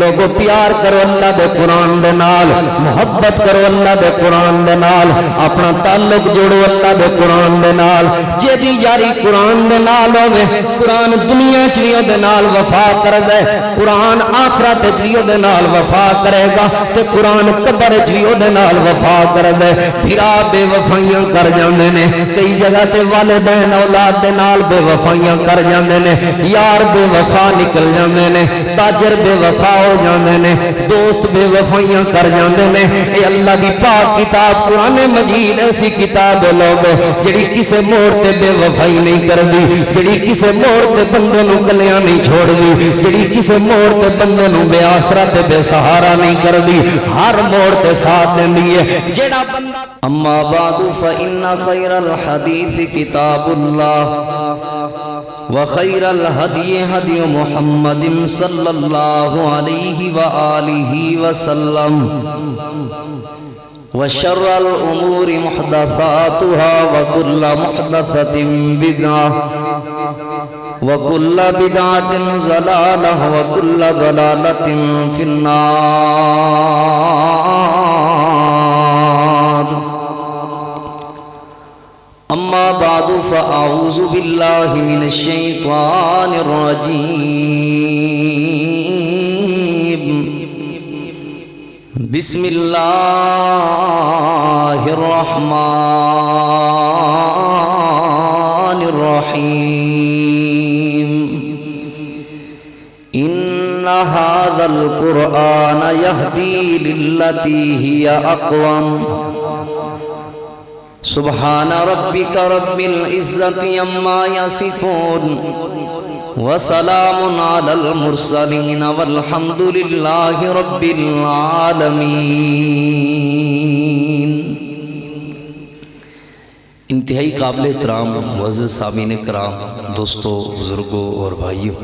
لوگو پیار کرو اللہ دے قرآن دے نال، محبت کرو اللہ دے قرآن دے نال، اپنا تعلق جوڑو اللہ دے قرآن دے نال۔ جے دی یاری قرآن دے نال ہوئے، قرآن دنیا چویوں دے نال وفا کر دے، قرآن آخرت چویوں دے نال وفا کرے گا، تے قرآن قبر چویوں دے نال وفا کر دے۔ بھرا بے وفائیاں کر جاندے نے، کئی جگہ تے والدین اولاد دے نال بے وفائیاں کر جاندے نے، یار بے وفا نکل جاندے نے، تاجر بے وفا ہو جاندے نے، دوست بے وفائیاں کر جاندے نے۔ اے اللہ دی پاک کتاب قرآن مجید ایسی کتاب ہے لوگو جڑی کسے موڑ تے بے وفائی نہیں کر دی، جڑی کسے موڑ تے بندے نو گلیاں نہیں چھوڑ دی، جڑی کسے موڑ تے بندے نو بے آسرا تے بے سہارا نہیں کر دی، ہر موڑ تے ساتھ دیندی ہے۔ جڑا بندہ اما بعد فإن خیر الحدیث کتاب اللہ وخیر الہدی ہدی محمد صلی اللہ علیہ وآلہ وسلم وشر الامور محدثاتها وكل محدثة بدعة وكل بدعة ضلالة وكل ضلالة في النار۔ اما بعد فاعوذ باللہ من الشیطان الرجیم، بسم اللہ الرحمن الرحیم۔ ان هذا القرآن يهدي للتي هي اقوم۔ سبحان ربك رب العزة عما يصفون وسلام على المرسلين والحمد لله رب العالمين۔ انتہائی قابل احترام معزز سامعین کرام، دوستو، بزرگوں اور بھائیوں،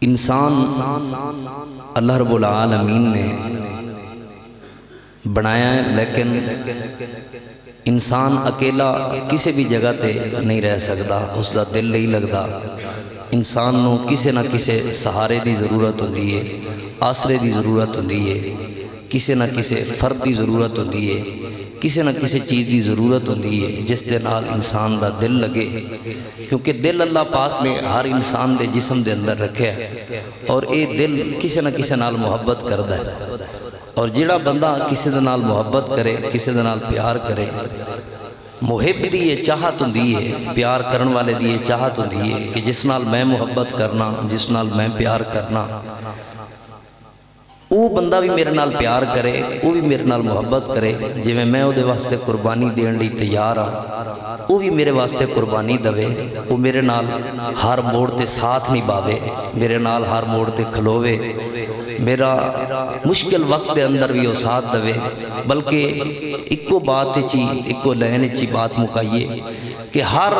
انسان اللہ رب العالمین نے بنایا ہے، لیکن انسان اکیلا کسی بھی جگہ تے نہیں رہ سکتا، اس دا دل نہیں لگتا۔ انسان نو کسی نہ کسی سہارے دی ضرورت ہوتی ہے، آسرے دی ضرورت ہوتی ہے، کسی نہ کسی فرد دی ضرورت ہوتی ہے، کسی نہ کسی چیز دی ضرورت ہوتی ہے جس دے نال انسان دا دل لگے، کیونکہ دل اللہ پاک نے ہر انسان دے جسم دے اندر رکھے ہے، اور اے دل کسی نہ کسی نال محبت کردا ہے، اور جڑا بندہ کسی دے نال محبت کرے، کسی دے نال پیار کرے، محب دی یہ چاہت ہوندی ہے، پیار کرن والے دی یہ چاہت ہوندی ہے کہ جس نال میں محبت کرنا، جس نال میں پیار کرنا، وہ بندہ بھی میرے نال پیار کرے، وہ بھی میرے نال محبت کرے، جی میں او دے واسطے قربانی دین لی تیار ہاں، وہ بھی میرے واسطے قربانی دوے، وہ میرے نال ہر موڑ تے ساتھ نبھاوے، میرے نال ہر موڑ تے کھلوے، میرا مشکل وقت دے اندر بھی وہ ساتھ دوے، بلکہ ایکو بات چی، ایکو لین چی بات مکائیے کہ ہر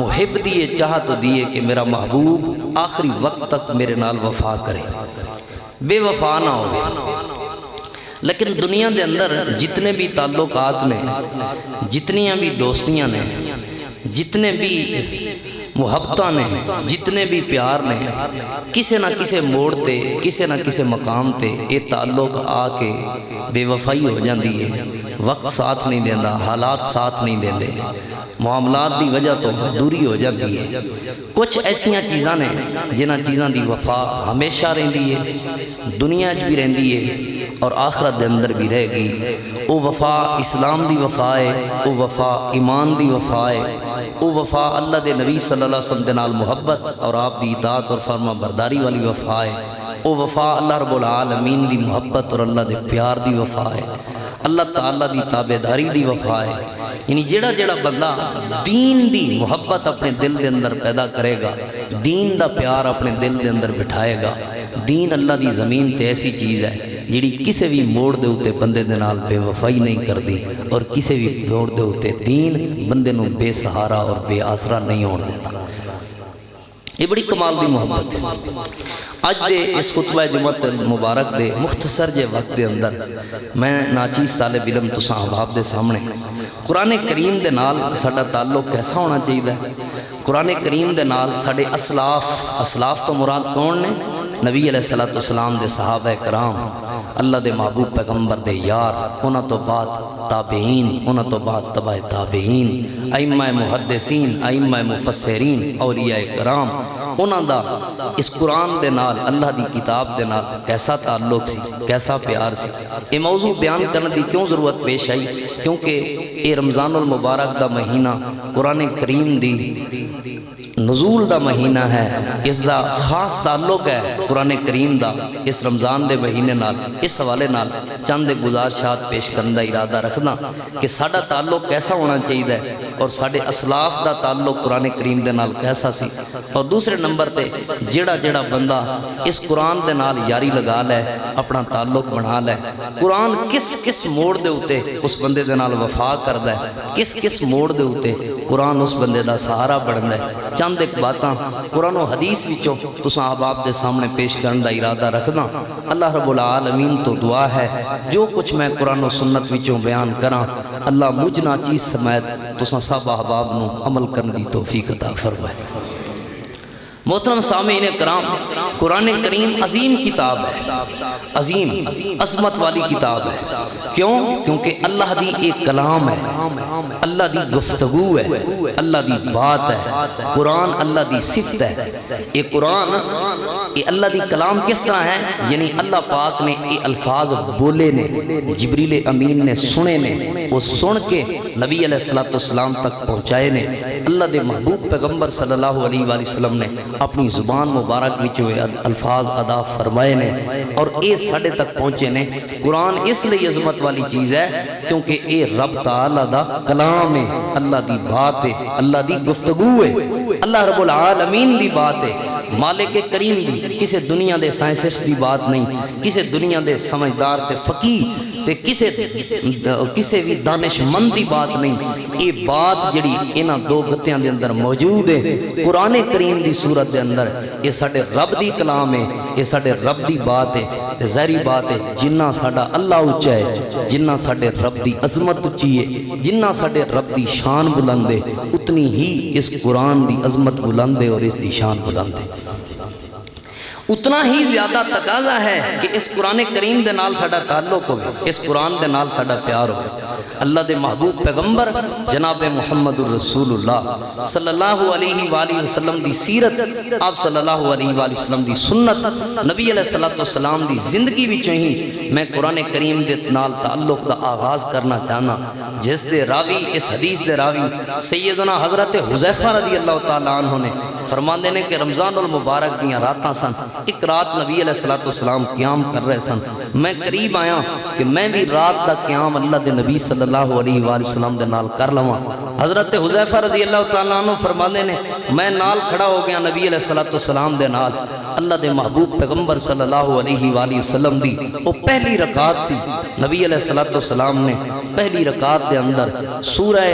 محب دی یہ چاہت دیئے کہ میرا محبوب آخری وقت تک میرے نال وفا کرے، بے وفا نہ ہو۔ لیکن دنیا دے اندر جتنے بھی تعلقات نے، جتنیاں بھی دوستیاں نے، جتنے بھی محبتاں نے، جتنے بھی پیار نے، کسی نہ کسی موڑ تے، کسی نہ کسی مقام تے یہ تعلق آ کے بے وفائی ہو جاندی ہے، وقت ساتھ نہیں دیندہ، حالات ساتھ نہیں دیندے، معاملات دی وجہ تو دوری ہو جاتی ہے۔ کچھ ایسیاں چیزاں نے جنہاں چیزاں دی وفا ہمیشہ رہندی ہے، دنیا بھی رہندی ہے اور آخرت دے اندر بھی رہے گی۔ وہ وفا اسلام دی وفا ہے، وہ وفا ایمان دی وفا ہے، وہ وفا اللہ دے نبی صلی اللہ علیہ وسلم دے نال محبت اور آپ دی اطاعت اور فرما برداری والی وفا ہے، وہ وفا اللہ رب العالمین دی محبت اور اللہ دے پیار دی وفا ہے، اللہ تعالیٰ دی تابعداری دی وفا ہے۔ یعنی جڑا جڑا بندہ دین دی محبت اپنے دل دے اندر پیدا کرے گا، دین دا پیار اپنے دل دے اندر بٹھائے گا، دین اللہ دی زمین تے ایسی چیز ہے جڑی کسی بھی موڑ دے ہوتے بندے دے نال بے وفائی نہیں کر دی، اور کسی بھی موڑ دے ہوتے دین بندے نو بے سہارا اور بے آسرا نہیں ہونے دیتا۔ یہ بڑی کمال دی محبت ہے۔ اج دے اس خطبہ جمعت مبارک دے مختصر جے وقت دے اندر میں ناچیز طالب علم تساں احباب دے سامنے قرآن کریم دے نال ساڈا تعلق کیسا ہونا چاہیے، قرآن کریم دے نال ساڈے اسلاف تو مراد کون نے؟ نبی علیہ السلام دے صحابہ کرام، اللہ دے محبوب پیغمبر دے یار، انہاں تو بعد تابعین، انہاں تو بعد تبع تابعین، ائمہ محدثین، ائمہ مفسرین، اولیاء کرام، انہاں دا اس قرآن دے نال اللہ دی کتاب دے نال کیسا تعلق سی، کیسا پیار سی۔ یہ موضوع بیان کرنے دی کیوں ضرورت پیش آئی؟ کیونکہ یہ رمضان المبارک دا مہینہ قرآن کریم دی نزول دا مہینہ ہے، اس دا خاص تعلق ہے قرآن کریم دا اس رمضان دے مہینے نال۔ اس حوالے نال چند گزارشات پیش کرنے دا ارادہ رکھنا کہ ساڈا تعلق کیسا ہونا چاہیے اور ساڈے اسلاف دا تعلق قرآن کریم دے نال کیسا سی، اور دوسرے نمبر تے جیڑا بندہ اس قرآن دے نال یاری لگا لے، اپنا تعلق بنا لے، قرآن کس موڑ دے ہوتے اس بندے دے نال وفا کردا ہے، کس موڑ دے ہوتے قرآن اس بندے دا سہارا بندا ہے۔ چند ایک باتاں قرآن و حدیث وچوں تساں احباب دے سامنے پیش کرنے دا ارادہ رکھدا۔ اللہ رب العالمین تو دعا ہے جو کچھ میں قرآن و سنت وچوں بیان کراں اللہ مجھ ناچیز سمیت تساں سب احباب نو عمل کرنے دی توفیق عطا فرمائے۔ محترم سامعین کرام، قرآن کریم عظیم کتاب ہے، عظیم عظمت والی کتاب ہے۔ کیوں؟ کیونکہ اللہ دی ایک کلام ہے، اللہ دی گفتگو ہے، اللہ دی بات ہے۔ قرآن اللہ دی صفت ہے۔ یہ قرآن یہ اللہ دی کلام کس طرح ہے؟ یعنی اللہ پاک نے یہ الفاظ بولے نے، جبریل امین نے سنے نے، وہ سن کے نبی علیہ السلام تک پہنچائے نے، اللہ دے محبوب پیغمبر صلی اللہ علیہ وآلہ وسلم نے اپنی زبان مبارک وچوں الفاظ ادا فرمائے نے اور اے ساڈے تک پہنچے نے۔ قرآن اس لیے عظمت والی چیز ہے کیونکہ اے رب تعالی دا کلام ہے، اللہ دی بات ہے، اللہ دی گفتگو ہے، اللہ رب العالمین دی بات ہے، مالک کریم دی، کسے دنیا دے سائنسسٹ دی بات نہیں، کسے دنیا دے سمجھدار تے فقیہ تے کسے بھی دانش مند دی بات نہیں۔ یہ بات جڑی انہاں دو گتیاں دے اندر موجود ہے قرآن کریم دی صورت دے اندر، یہ ساڈے رب دی کلام ہے، یہ ساڈے رب دی بات ہے۔ تے ظاہری بات ہے جنہ ساڈا اللہ اونچا ہے، جنہ ساڈے رب دی عظمت اونچی ہے، جنہ ساڈے رب دی شان بلند ہے، اتنی ہی اس قرآن دی عظمت بلند ہے اور اس دی شان بلند ہے۔ اتنا ہی زیادہ تقاضا ہے کہ اس قرآن کریم دے نال ساڈا تعلق ہوئے، اس قرآن دے نال ساڈا پیار ہوئے۔ اللہ دے محبوب پیغمبر جناب محمد الرسول اللہ صلی اللہ علیہ وآلہ وسلم دی سیرت، آپ صلی اللہ علیہ وآلہ وسلم دی سنت، نبی علیہ السلام دی زندگی وچوں ہی میں قرآن کریم دے نال تعلق دا آغاز کرنا چاہنا، جس دے راوی، اس حدیث دے راوی سیدنا حضرت حذیفہ رضی اللہ تعالیٰ عنہ نے فرماندے نے کہ رمضان المبارک دیاں راتاں سن، ایک رات نبی علیہ السلام قیام کر رہے سن، میں قریب آیا کہ میں بھی رات دا قیام اللہ دے نبی صلی اللہ علیہ وآلہ وسلم دے نال کر لواں۔ حضرت حذیفہ رضی اللہ تعالیٰ عنہ فرماندے نے میں نال کھڑا ہو گیا نبی علیہ السلام دے نال، اللہ دے محبوب پیغمبر صلی اللہ علیہ وآلہ وسلم دی وہ پہلی رکعت سی، نبی علیہ السلام نے پہلی رکعت دے اندر سورہ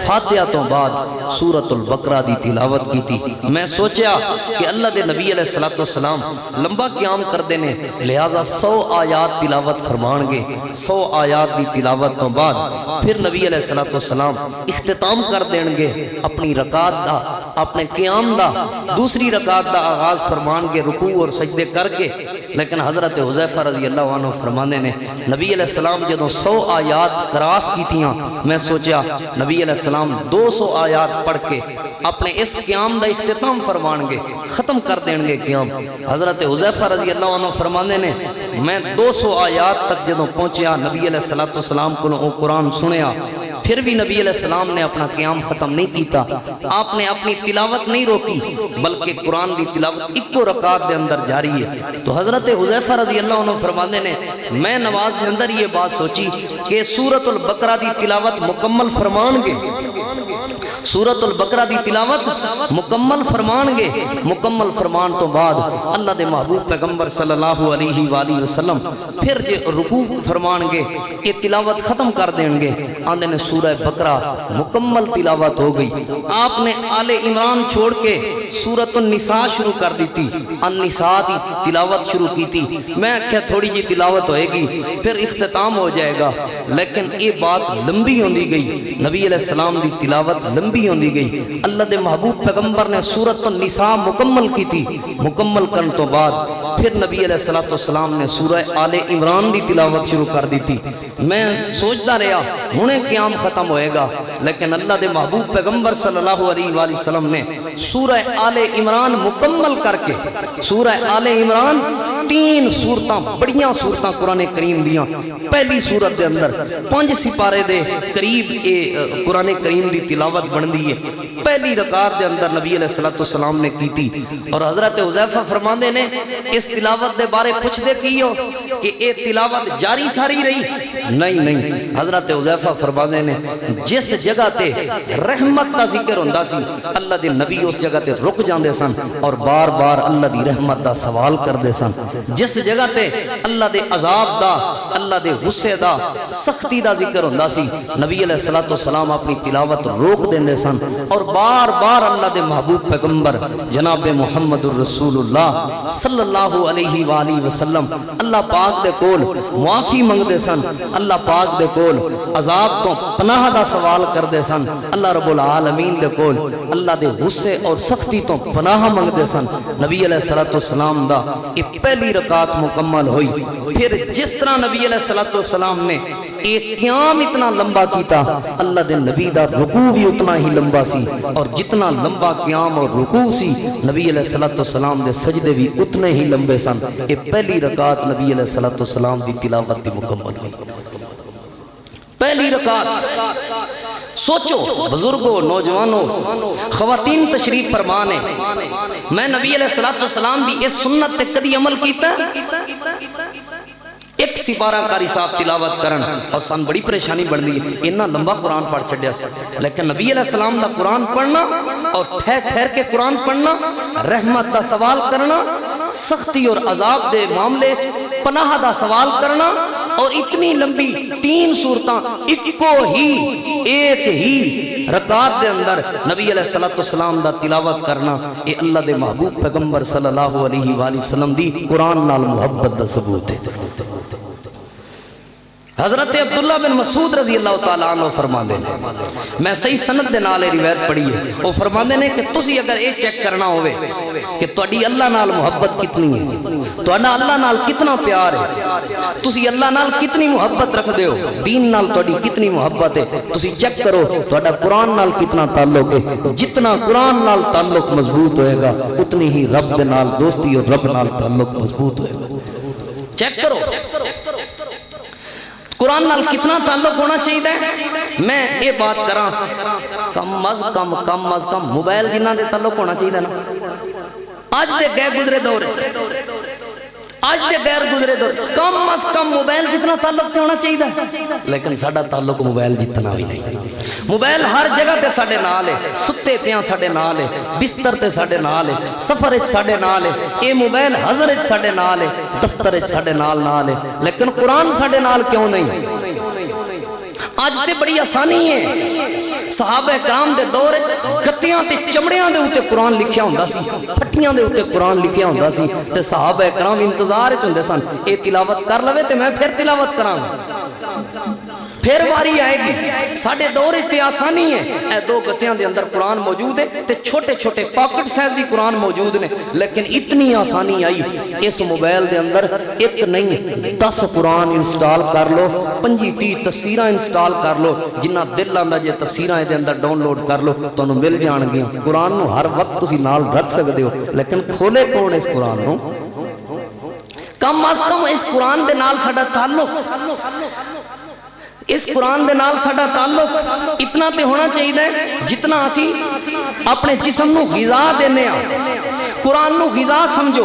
فاتحہ تو بعد سورۃ البقرہ دی تلاوت کی تھی۔ میں سوچیا کہ اللہ دے نبی علیہ السلام لمبا قیام کر دینے لہذا 100 آیات تلاوت فرمان گے، 100 آیات دی تلاوت تو بعد پھر نبی علیہ السلام اختتام کر دین گے اپنی رکعت دا، اپنے قیام دا، دوسری رکعت دا آغاز فرمان گے رکوع اور سجدے کر کے۔ لیکن حضرت حذیفہ رضی اللہ عنہ فرمانے نے نبی علیہ السلام جدوں 100 آیات کراس کی تھیاں، میں سوچیا نبی علیہ السلام 200 آیات پڑھ کے اپنے اس قیام دا اختتام فرمان گے، ختم کر دین گے قیام۔ حضرت حذیفہ رضی اللہ عنہ فرمانے نے میں 200 آیات تک جدوں پہنچیا نبی علیہ السلام کو قرآن سنیا، پھر بھی نبی علیہ السلام نے اپنا قیام ختم نہیں کیتا، آپ نے اپنی تلاوت نہیں روکی بلکہ قرآن دی تلاوت ایک رکعت دے اندر جاری ہے۔ تو حضرت حذیفہ رضی اللہ عنہ فرماتے نے میں نماز کے اندر یہ بات سوچی کہ سورۃ البقرہ دی تلاوت مکمل فرمان گے، سورۃ البقرہ دی تلاوت مکمل فرمان گے، مکمل فرمان تو بعد اللہ دے محبوب پیغمبر صلی اللہ علیہ وآلہ وسلم پھر جو رکوع فرمان گے یہ تلاوت ختم کر دیں گے، آندے نے سورہ بقرہ مکمل تلاوت ہو گئی. آپ نے آل عمران چھوڑ کے سورۃ النساء شروع کر دی تھی, النساء کی تلاوت شروع کی تھی. میں کیا تھوڑی جی تلاوت ہوئے گی پھر اختتام ہو جائے گا, لیکن یہ بات لمبی ہوندی گئی, نبی علیہ السلام دی تلاوت لمبی ہوندی گئی. اللہ دے محبوب پیغمبر نے سورۃ النساء مکمل کی تھی. مکمل کرن تو بعد پھر نبی علیہ السلام نے سورہ آل عمران دی تلاوت شروع کر دی تھی. میں سوچتا رہا ہنے قیام ختم ہوئے گا, لیکن اللہ دے محبوب پیغمبر صلی اللہ علیہ وآلہ وسلم نے سورہ آل عمران مکمل کر کے, سورہ آل عمران 3 سورتاں بڑیاں سورتاں قرآن کریم دیاں, پہلی سورت دے اندر 5 سپارے دے قریب قرآن کریم دی تلاوت بن دی ہے. پہلی رکعت دے اندر نبی علیہ السلام نے کی تھی. اور حضرت حذیفہ فرماندے نے اس تلاوت دے بارے پوچھ دے کی ہو کہ اے تلاوت جاری ساری رہی؟ نہیں. حضرت حذیفہ فرماندے نے جس جگہ تے رحمت دا ذکر ہوندا سی اللہ دے نبی اس جگہ تے رک جاندے سن اور بار بار اللہ دی رحمت دا سوال کردے سن. جس جگہ تے اللہ دے عذاب دا, اللہ دے غصے دا, سختی دا ذکر ہوندا سی, نبی علیہ السلام اپنی تلاوت روک دیندے سن اور بار بار اللہ دے محبوب پیغمبر جناب محمد الرسول اللہ صلی اللہ علیہ وآلہ وسلم اللہ پاک دے کول معافی منگدے سن, اللہ پاک دے کول عذاب تو پناہ دا سوال کردے سن, اللہ رب العالمین دے کول اللہ دے غصے اور سختی تو پناہ منگدے سن. نبی علیہ السلام دا یہ پہلی رکعت مکمل ہوئی. پھر جس طرح نبی علیہ السلام نے ایک قیام اتنا لمبا کیتا, اللہ دے نبی دا رکوع بھی اتنا ہی لمبا سی, اور جتنا لمبا قیام اور رکوع سی نبی علیہ السلام دے سجدے بھی اتنے ہی لمبے سن. یہ پہلی رکعت نبی علیہ السلام دی تلاوت دی مکمل ہوئی. پہلی رکعت سوچو بزرگوں, نوجوانوں, خواتین تشریف فرمانے, میں نبی علیہ السلام دی اس سنت تے کدی عمل کیتا ایک سپارہ کاری صاحب تلاوت کرن اور سان بڑی پریشانی بڑھ دی, اتنا لمبا قرآن پڑھ چھڑیا سے, لیکن نبی علیہ السلام دا قرآن پڑھنا اور ٹھہر کے قرآن پڑھنا, رحمت دا سوال کرنا, سختی اور عذاب دے معاملے پناہ دا سوال کرنا, اور اتنی لمبی 3 سورتاں ایک ہی رکعت دے اندر نبی علیہ السلام دا تلاوت کرنا, اے اللہ دے محبوب پیغمبر صلی اللہ علیہ وآلہ وسلم دی قرآن نال محبت دا ثبوت ہے. حضرت عبداللہ بن مسعود رضی اللہ تعالیٰ عنہ فرماندے نے, میں صحیح سند دے نال روایت پڑھی ہے, وہ فرماندے نے کہ تسی اگر یہ چیک کرنا ہوئے کہ تواڈی اللہ نال محبت کتنی ہے, تواڈا اللہ نال کتنا پیار ہے, تسی اللہ نال کتنی محبت رکھ دیو, دین نال تواڈی کتنی محبت ہے, تسی چیک کرو تواڈا قرآن نال کتنا تعلق ہے. جتنا قرآن نال تعلق مضبوط ہوئے گا اتنی ہی رب دے نال دوستی اور رب نال تعلق مضبوط ہوئے گا. چیک کرو قرآن نال کتنا تعلق ہونا چاہیے. میں یہ بات کراں کم از کم موبائل جنہ دے تعلق ہونا چاہیے نا. آج دے گئے گزرے دور, آج دے غیر گزرے دور, کم از کم موبائل جتنا تعلق تے ہونا چاہیے, لیکن ساڈا تعلق موبائل جتنا بھی نہیں. موبائل ہر جگہ تے ساڈے نال ہے, ستے پیاں ساڈے نال ہے, بستر تے ساڈے نال ہے, سفر وچ ساڈے نال ہے, اے موبائل حضر وچ ساڈے نال ہے, دفتر وچ ساڈے نال ہے, لیکن قرآن ساڈے نال کیوں نہیں؟ آج تے بڑی آسانی ہے. صحابہ کرام دے دور گتیاں تے چمڑیاں دے اوتے قرآن لکھیا ہوندا سی, پھٹیاں دے اوتے قرآن لکھیا ہوندا سی, تے صحابہ کرام انتظار وچ ہوندے سن اے تلاوت کر لوے تے میں پھر تلاوت کراں, پھر واری آئے گی. ساڈے دور تے آسانی ہے, اے 2 گتیاں دے اندر قرآن موجود ہے تے چھوٹے چھوٹے پاکٹ سائز بھی قرآن موجود نے, لیکن اتنی آسانی آئی اس موبائل دے اندر ایک نہیں 10 قرآن انسٹال کر لو, 25-30 تفسیراں انسٹال کر لو, جنہ دل آندا جے تفسیراں دے اندر ڈاؤن لوڈ کر لو تانوں مل جان گیاں. قرآن نو ہر وقت تسی نال رکھ سکدے ہو, لیکن کھولے کون اس قرآن نو؟ کم از کم اس قرآن دے نال ساڈا تعلق, اس قرآن دے نال ساڈا تعلق اتنا تے ہونا چاہیے جتنا اسی اپنے جسم نو غذا دینے ہاں. قرآن نو غذا سمجھو,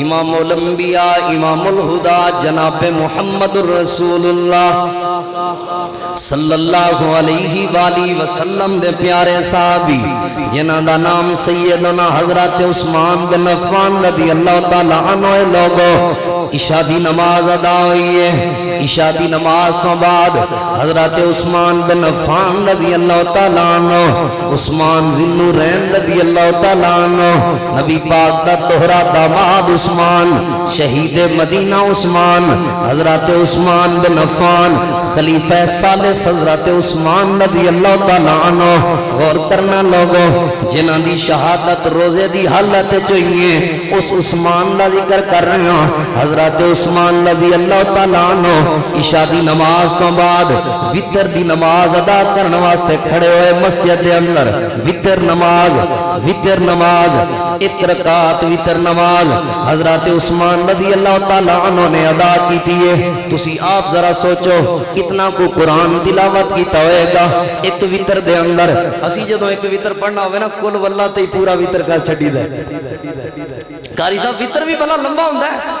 امام الانبیاء امام الہدا جناب محمد الرسول اللہ صلی اللہ علیہ وآلہ وسلم دے پیارے صحابی جنہاں دا نام سیدنا حضرت عثمان بن عفان رضی اللہ تعالیٰ عنہ لوگو عشاء دی نماز ادا ہوئی ہے عشاء دی نماز تو بعد حضرت عثمان بن عفان رضی اللہ تعالیٰ عنہ عثمان ذوالنورین رضی اللہ تعالیٰ عنہ نبی پاک دا دوہرا داماد عثمان شہید مدینہ عثمان حضرت عثمان بن عفان خلیفہ ثالث حضرت عثمان رضی اللہ تعالیٰ عنہ غور کرنا لوگو جنہاں دی شہادت روزے دی حالت چاہیے اس عثمان دا ذکر کر رہے ہیں حضرت عثمان رضی اللہ تعالیٰ عنہ عشاء دی نماز تو بعد وتر دی نماز ادا کرنے واسطے کھڑے ہوئے مسجد دے اندر وتر نماز ایک رکعت وتر نماز حضرت عثمان رضی اللہ تعالیٰ عنہ نے ادا کی تھی تسی آپ ذرا سوچو کتنا کو قرآن تلاوت کیتا ہوئے گا ایک وتر دے اندر اسی جدوں ایک وتر پڑھنا ہوئے نا کل واللہ تے پورا وتر کر چھڑی دے قاری صاحب وتر بھی بلا لمبا ہوندہ ہے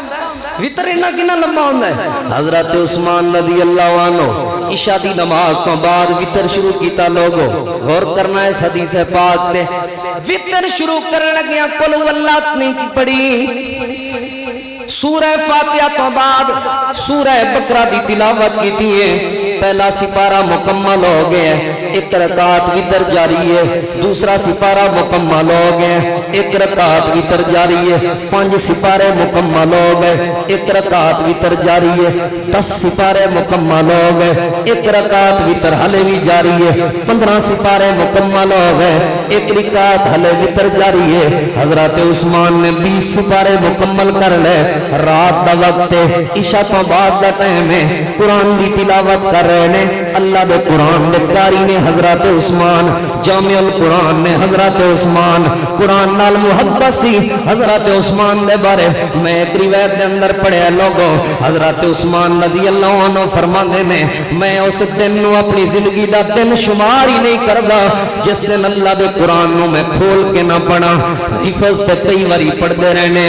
وتر انہا کنا لمبا ہوندہ ہے حضرت عثمان رضی اللہ عنہ عشاء دی نماز تو بعد وتر شروع کیتا لوگو غور کرنا ہے اس حدیث پاک نے وتر شروع کرنے لگیا قل واللہ نہیں کی پڑھی سورہ فاتحہ تو بعد سورہ بقرہ دی تلاوت کی تھی پہلا سپارہ مکمل ہو گیا ایک رکعت وتر جاری ہے دوسرا سپارہ مکمل ہو گیا ایک رکعت وتر جاری ہے 5 سپارے مکمل ہو گئے ایک رکعت وتر جاری ہے 10 سپارے مکمل ہو گئے ایک رکعت وتر ہلے بھی جاری ہے 15 سپارے مکمل ہو گئے ایک رکعت ہلے وتر جاری ہے حضرت عثمان نے 20 سپارے مکمل کر لے رات دا وقت عشاء تو بعد دا ٹائم ہے قرآن دی تلاوت کر رہے نے اللہ دے قرآن دے قاری نے حضرت عثمان جامع القرآن نے حضرت عثمان قرآن نال محبت سی حضرت عثمان دے بارے میں ایک روایت دے اندر پڑھے لوگوں حضرت عثمان رضی اللہ عنہ فرماندے نے میں اس دن نو اپنی زندگی دا دن شمار ہی نہیں کردا جس دن اللہ دے قرآن نو میں کھول کے نہ پڑھا حفظ تے کئی واری پڑھدے رہنے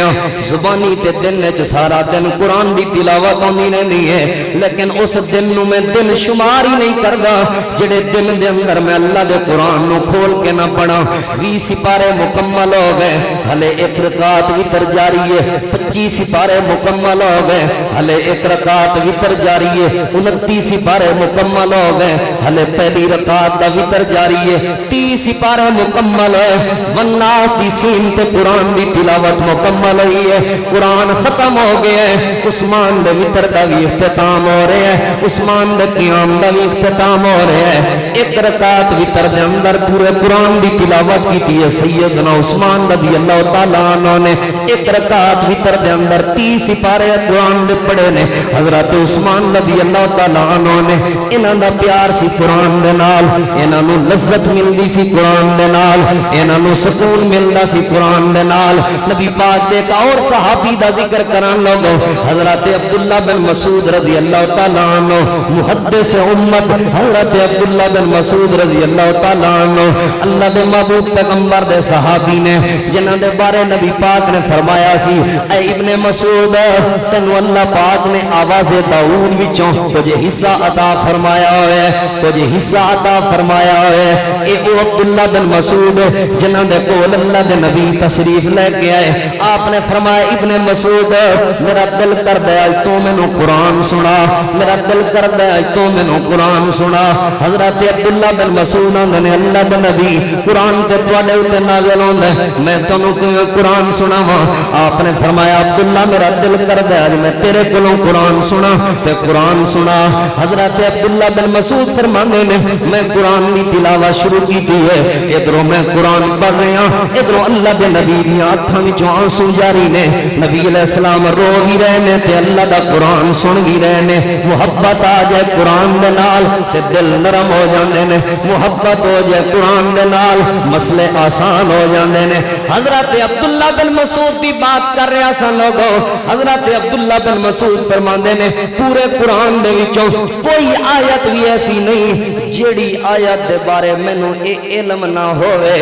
زبانی تے دن وچ سارا دن قرآن دی تلاوت ہوندی رہندی ہے لیکن اس دن نو میں دن شمار ہی نہیں کردا جڑے دن دے اندر میں اللہ دے قرآن نو کھول کے نہ پڑھا 20 سپارے مکمل ہو گئے ہلے ایک رکعت وتر جاری ہے 25 سپارے مکمل ہو گئے ہلے ایک رکعت وتر جاری ہے 29 سپارے مکمل ہو گئے ہلے پہلی رکعت دا وتر جاری ہے 30 سپارے مکمل ہے والناس دی سین تے قرآن دی تلاوت مکمل ہوئی ہے قرآن ختم ہو گیا ہے عثمان دے وتر دا بھی اختتام ہو رہا ہے عثمان دے قیام دا بھی اختتام ہو رہا ہے ایک رکعت وتر دے اندر پورے قرآن دی تلاوت کی تھی سیدنا عثمان رضی اللہ تعالیٰ عنہ نے ایک رکعت وتر دے اندر 30 سپارے قرآن دے پڑھے نے حضرت عثمان رضی اللہ تعالیٰ عنہ نے انہاں دا پیار سی قرآن دے نال انہاں نو لذت ملدی سی قرآن دے نال انہاں نو سکون ملدا سی قرآن دے نال نبی پاک دے ایک اور صحابی دا ذکر کران لوگو حضرت عبداللہ بن مسعود رضی اللہ تعالیٰ عنہ محدث امت حضرت عبداللہ بن مسعود رضی اللہ تعالیٰ عنہ اللہ دے محبوب پیغمبر دے صحابی نے جنہاں دے بارے نبی پاک نے فرمایا سی اے ابن مسعود تینو اللہ پاک نے آواز داؤد وچوں کچھ حصہ عطا فرمایا ہوئے کچھ حصہ عطا فرمایا ہوئے اے او عبداللہ بن مسعود جنہاں دے کول اللہ دے نبی تشریف لے کے آئے آپ نے فرمایا ابن مسعود میرا دل کر دے آج تو میں نو قرآن سنا میرا دل کر دے آج تو میں نو قرآن سنا حضرت عبداللہ بن مسعود نے اللہ دے نبی قرآن تے توڑے ہوتے نازل ہوندے میں تنو قرآن سنا وا آپ نے فرمایا عبداللہ میرا دل کر دے آج میں تیرے کلوں قرآن سنا تے قرآن سنا حضرت عبداللہ بن مسعود فرمانے نے میں قرآن دی تلاوت شروع کی تھی ہے ادھروں میں قرآن پڑھ رہا ادھروں اللہ دے نبی دی آنکھاں وچوں آنسو جاری نے نبی علیہ السلام رو بھی رہنے تے اللہ دا قرآن سن بھی رہنے محبت آ جائے قرآن دے نال نال تے دل نرم ہو جاندے نے محبت ہو جائے قرآن دے نال مسئلے آسان ہو جاندے نے حضرت عبداللہ بن مسعود دی بات کر رہا سا لوگو حضرت عبداللہ بن مسعود فرماندے نے پورے قرآن دے وچوں کوئی آیت بھی ایسی نہیں جیڑی آیت دے بارے مینوں اے علم نہ ہوئے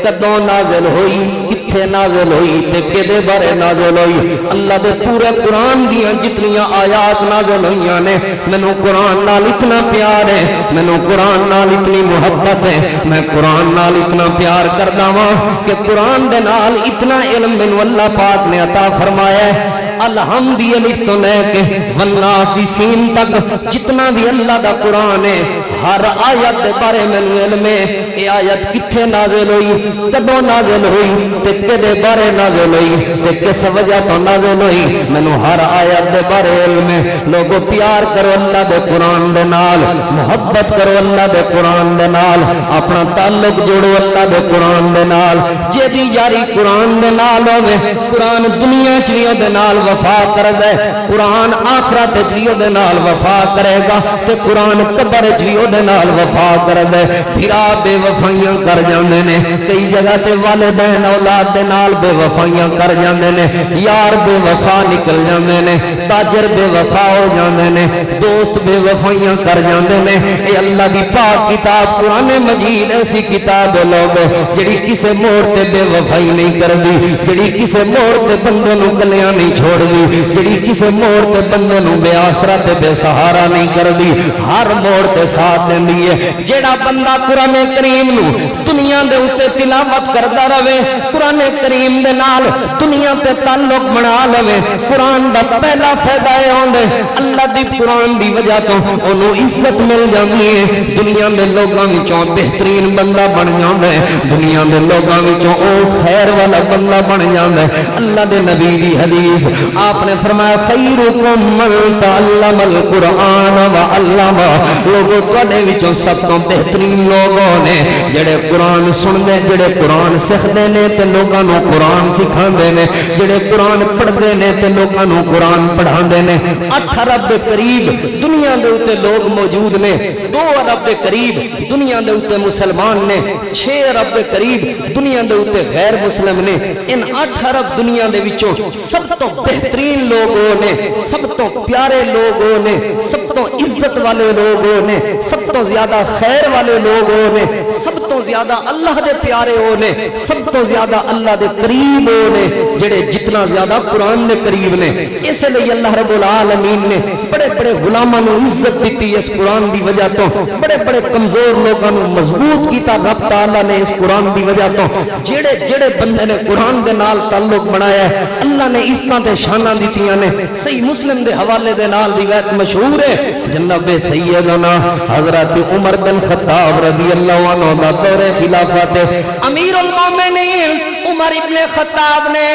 کدوں نازل ہوئی کتھے نازل ہوئی تے کدے بارے نازل ہوئی اللہ دے پورے قرآن دیاں جتنیاں آیات نازل ہوئیاں نے مینوں قرآن نال اتنا پیار ہے مینوں قرآن نال اتنی محبت ہے میں قرآن نال اتنا پیار کردا واں کہ قرآن دے نال اتنا علم مینوں اللہ پاک نے عطا فرمایا ہے الحمد الف تو لے کے والناس دی سین تک جتنا بھی اللہ دا قرآن ہے ہر آیت دے بارے میں علم ہے یہ آیت کتھے نازل ہوئی کدوں نازل ہوئی تے کدے بارے نازل ہوئی تے کس وجہ تو نازل ہوئی مینوں ہر آیت دے بارے علم ہے لوگوں پیار کرو اللہ دے قرآن دے نال محبت کرو اللہ دے قرآن دے نال اپنا تعلق جوڑو اللہ دے قرآن دے نال جیدی یاری قرآن دے نال ہوے قرآن دنیا چ وی دے نال وفا کر دے قرآن آخرت جیو دے نال وفا کرے گا تے قرآن قبر جیو دے نال وفا کر دے بھرا بے وفائیاں کر جاندے نے کئی جگہ تے والدین اولاد دے نال بے وفائیاں کر جاندے نے یار بے وفا نکل جاندے نے تاجر بے وفا ہو جاندے نے دوست بے وفائیاں کر جاندے نے اے اللہ دی پاک کتاب قرآن مجید ایسی کتاب ہے لوگ جڑی کسے موڑ تے بے وفائی نہیں کردی جڑی کسے موڑ تے بندے نو گلیاں نہیں چھوڑ دی جڑی کسے موڑ تے بندے نو بے آسرا تے بے سہارا نہیں کردی ہر موڑ تے ساتھ دیندی ہے جیڑا بندہ قرآن کریم نو دنیا دے اوتے تلاوت کردا رہے قرآن کریم دے نال دنیا تے تعلق بنا لوے قرآن دا پہلا فائدہ اے ہوندے اللہ دی قرآن دی وجہ تو اونوں عزت مل جاندی ہے دنیا دے لوکاں وچوں بہترین بندہ بن جاندا ہے دنیا دے لوکاں وچوں او خیر والا بندہ بن جاندا ہے اللہ دے نبی دی حدیث آپ نے فرمایا خیرکم من تعلم القرآن وعلم لوگوں تواڈے وچوں سب تو بہترین لوگوں نے جڑے قرآن سندے جڑے قرآن سکھدے نے تے لوکاں نوں قرآن سکھاندے نے جڑے قرآن پڑھدے نے تے لوکاں نوں قرآن پڑھاندے نے 8 ارب دے قریب دنیا دے اوتے لوگ موجود نے 2 ارب دے قریب دنیا دے اوتے مسلمان نے 6 ارب دے قریب دنیا دے اوتے غیر مسلم نے ان 8 ارب دنیا دے وچوں سب تو بہترین لوگوں نے سب تو پیارے لوگوں نے سب تو عزت والے لوگوں نے سب تو زیادہ خیر والے لوگوں نے سب تو زیادہ اللہ دے پیارے ہونے سب تو زیادہ اللہ دے قریب ہونے جڑے جتنا زیادہ قرآن دے قریب نے اس لیے اللہ رب العالمین نے بڑے بڑے غلاماں نو عزت دیتی اس قرآن دی وجہ تو بڑے بڑے کمزور لوگاں نو مضبوط کیتا رب تعالی نے اس قرآن دی وجہ تو جڑے جڑے بندے نے قرآن دے نال تعلق بنایا ہے اللہ نے اس طرح دے شاناں دتیاں نے صحیح مسلم دے حوالے دے نال روایت مشہور ہے جناب سیدنا حضرت عمر بن خطاب رضی اللہ عنہ دا دور خلافت امیر المومنین عمر ابن خطاب نے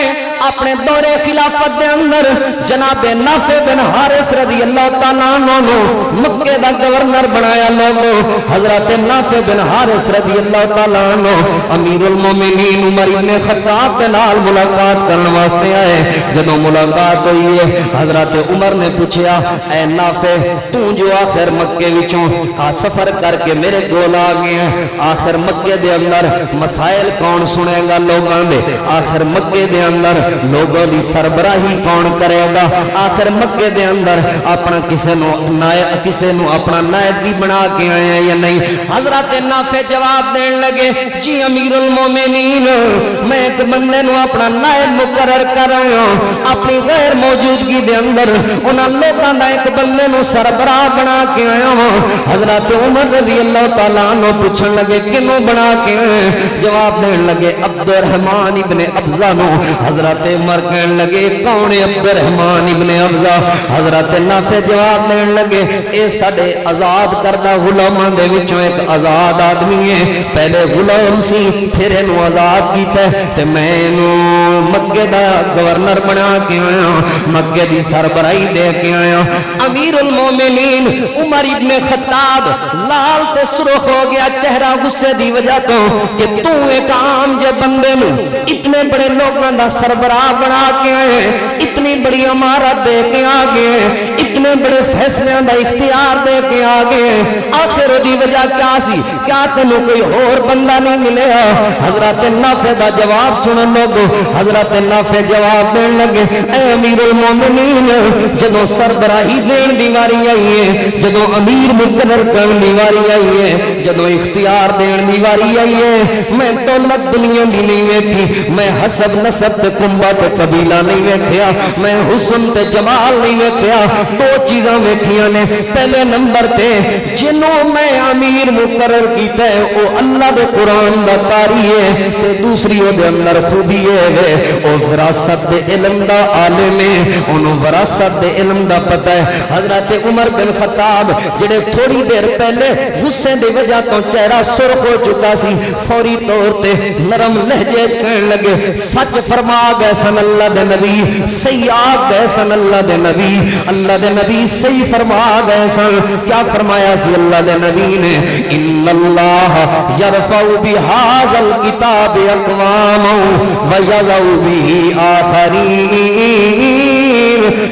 اپنے دور خلافت دے اندر جناب نافع بن حارث رضی اللہ تعالیٰ عنہ مکے دا گورنر بنایا لوگوں حضرت نافع بن حارث رضی اللہ تعالیٰ عنہ امیر المومنین عمر ابن خطاب دے نال ملاقات کرنے واسطے آئے جدوں ملاقات ہوئی ہے حضرت عمر نے پوچھا اے نافع تو جو آخر مکے وچوں سفر کر کے میرے کول آ گیا آخر مکے دے اندر مسائل کون سنے گا لوگاں دے آخر مکے دے اندر لوگوں دی سربراہی کون کرے گا آخر مکے دے اندر اپنا کسے نو اپنا نائب بھی بنا کے آیا یا نہیں حضرت نافع جواب دین لگے جی امیر المومنین میں ایک بندے نو اپنا نائب مقرر کر رہا ہوں اپنی غیر موجودگی دے اندر انہاں لوگاں دا ایک بندے نو سربراہ بنا کے آیا ہوں حضرت عمر رضی اللہ تعالیٰ عنہ پوچھن لگے کنوں بنا کے آئے جواب دین لگے عبد الرحمن ابن ابزہ نو حضرت عمر کہن لگے کون عبد الرحمن ابن ابزہ حضرت نافع جواب دین لگے اے ساڈے آزاد کردہ غلاماں دے وچوں ایک آزاد آدمی ہے پہلے غلام سی پھر اینو آزاد کیتا ہے تے میں اینو مکے دا گورنر بنا کے آیا مکے دی سربراہی دے کے آیا امیر المومنین عمر ابن خطاب خطاب لال تے سرخ ہو گیا چہرہ غصے دی وجہ تو کہ تو ایک عام جے بندے نو اتنے بڑے لوگوں دا سربراہ بنا کے آئے، اتنی بڑی عمارت دے کے آگے، اتنے بڑے فیصلے دا اختیار دے کے آگے، آخر دی وجہ کیا سی؟ کیا تینو کوئی اور بندہ نہیں ملے؟ حضرت نافع دا جواب سنن لوگو، حضرت نافع جواب دین لگے، اے امیر المومنین، جدو سربراہی دین دی واری آئی ہے، جدو امیر مقرر کرن دی واری آئی ہے، جدو اختیار دین دی واری آئی ہے، میں دولت دنیا دی نہیں ویکھی، میں حسب نسب تے کنبہ تے قبیلہ نہیں ویکھیا، میں حسن تے جمال نہیں ویکھیا، دو چیزاں ویکھیاں نے، پہلے نمبر تے جنوں میں امیر مقرر کیتا ہے او اللہ دے قرآن دا قاری ہے، تے دوسری او دے اندر خوبی ہے او وراثت دے علم دا عالم ہے، انہوں وراثت دے علم دا پتہ ہے۔ حضرت عمر بن خطاب جڑے تھوڑی دیر پہلے غصے دے وجہ تو چہرہ سرخ ہو چکا سی، فوری طور تے نرم لہجے کہنے لگے، سچ فرما گئے سن اللہ دے نبی، صحیح آ گئے سن اللہ دے نبی، اللہ دے نبی صحیح فرما گئے سن۔ کیا فرمایا سی اللہ دے نبی نے؟ ان اللہ یرفع بہذا الکتاب اقواما ویضع بہ آخرین۔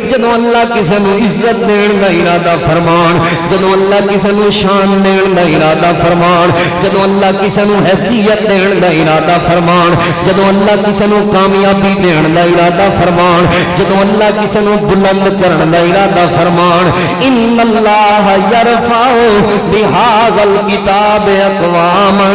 جدو اللہ کسی نو عزت دین دا ارادہ فرمان، جدو اللہ کسی نو شان دین دا ارادہ فرمان، جدو اللہ کسی نو حیثیت دین دا ارادہ فرمان، جدو اللہ کسی نو کامیابی دین دا ارادہ فرمان، جدو اللہ کسی نو بلند کرن دا ارادہ فرمان، ان اللہ یرفع بہذا الکتاب اقواما،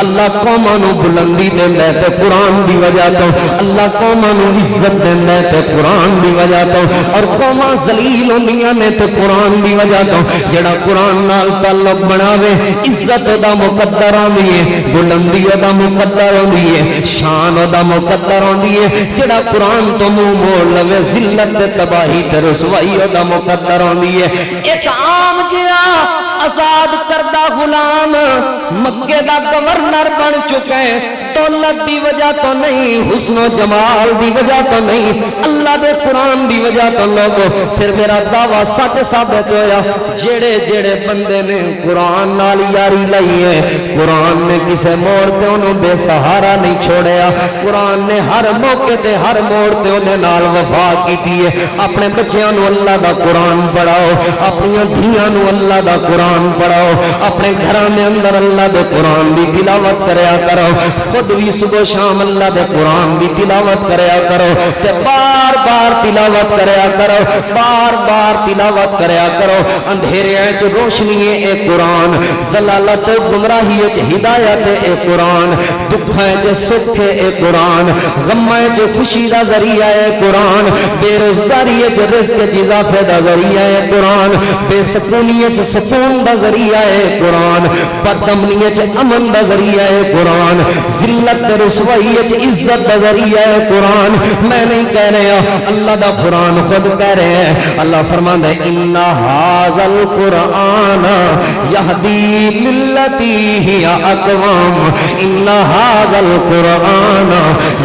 اللہ قوماں نو بلندی دیندا ہے تے قرآن دی وجہ تو، اللہ قوماں نو عزت دیندا ہے تے قرآن دی وجہ تو، اور قوماں ذلیل ہوندیاں نے تے قرآن دی وجہ تو۔ جڑا قرآن نال تعلق بناوے عزت دا مقدر ہوندی ہے، بلندی دا مقدر ہوندی ہے، شان دا مقدر ہوندی ہے۔ جڑا قرآن تو منہ موڑ لوے ذلت تے تباہی تے رسوائی دا مقدر ہوندی ہے۔ ایک عام جہا آزاد کردہ غلام مکے دا گورنر بن چکے، دولت دی وجہ تو نہیں، حسن و جمال دی وجہ تو نہیں، اللہ دے قرآن دی وجہ تو لوگو پھر میرا دعویٰ سچ ثابت ہویا۔ جڑے جڑے بندے نے قرآن نال یاری لئی ہے، قرآن نے کسے موڑ تے انہوں بے سہارا نہیں چھوڑیا، قرآن نے ہر موقع تے ہر موڑ تے انہیں نال وفا کیتی ہے۔ اپنے بچیاں نو اللہ دا قرآن پڑھاؤ، اپنی دھیاں نو اللہ دا قرآن پڑھاؤ، اپنے گھراں دے اندر اللہ دے قرآن دی تلاوت کریا کرو، خود بھی صبح شام اللہ دے قرآن دی تلاوت کریا کرو، تے بار بار تلاوت کریا کرو، بار بار تلاوت کریا کرو۔ اندھیرے وچ روشنی ہے اے قرآن، ضلالت گمراہی وچ ہدایت اے قرآن، دکھاں وچ سکھ اے قرآن، غماں وچ خوشی دا ذریعہ اے قرآن، بے روزگاری وچ رزق وچ اضافے دا ذریعہ اے قرآن، بے سکونی وچ سکون دا ذریعہ اے قرآن، بدامنی وچ امن دا ذریعہ اے قرآن، ذلت تے رسوائی وچ عزت دا ذریعہ اے قرآن۔ میں نہیں کہہ رہا، اللہ دا قرآن خود کہہ رہے ہیں۔ اللہ فرماندا ہے ان ھذا القرآن یہدی للتی ہی اقوام، ان ھذا القرآن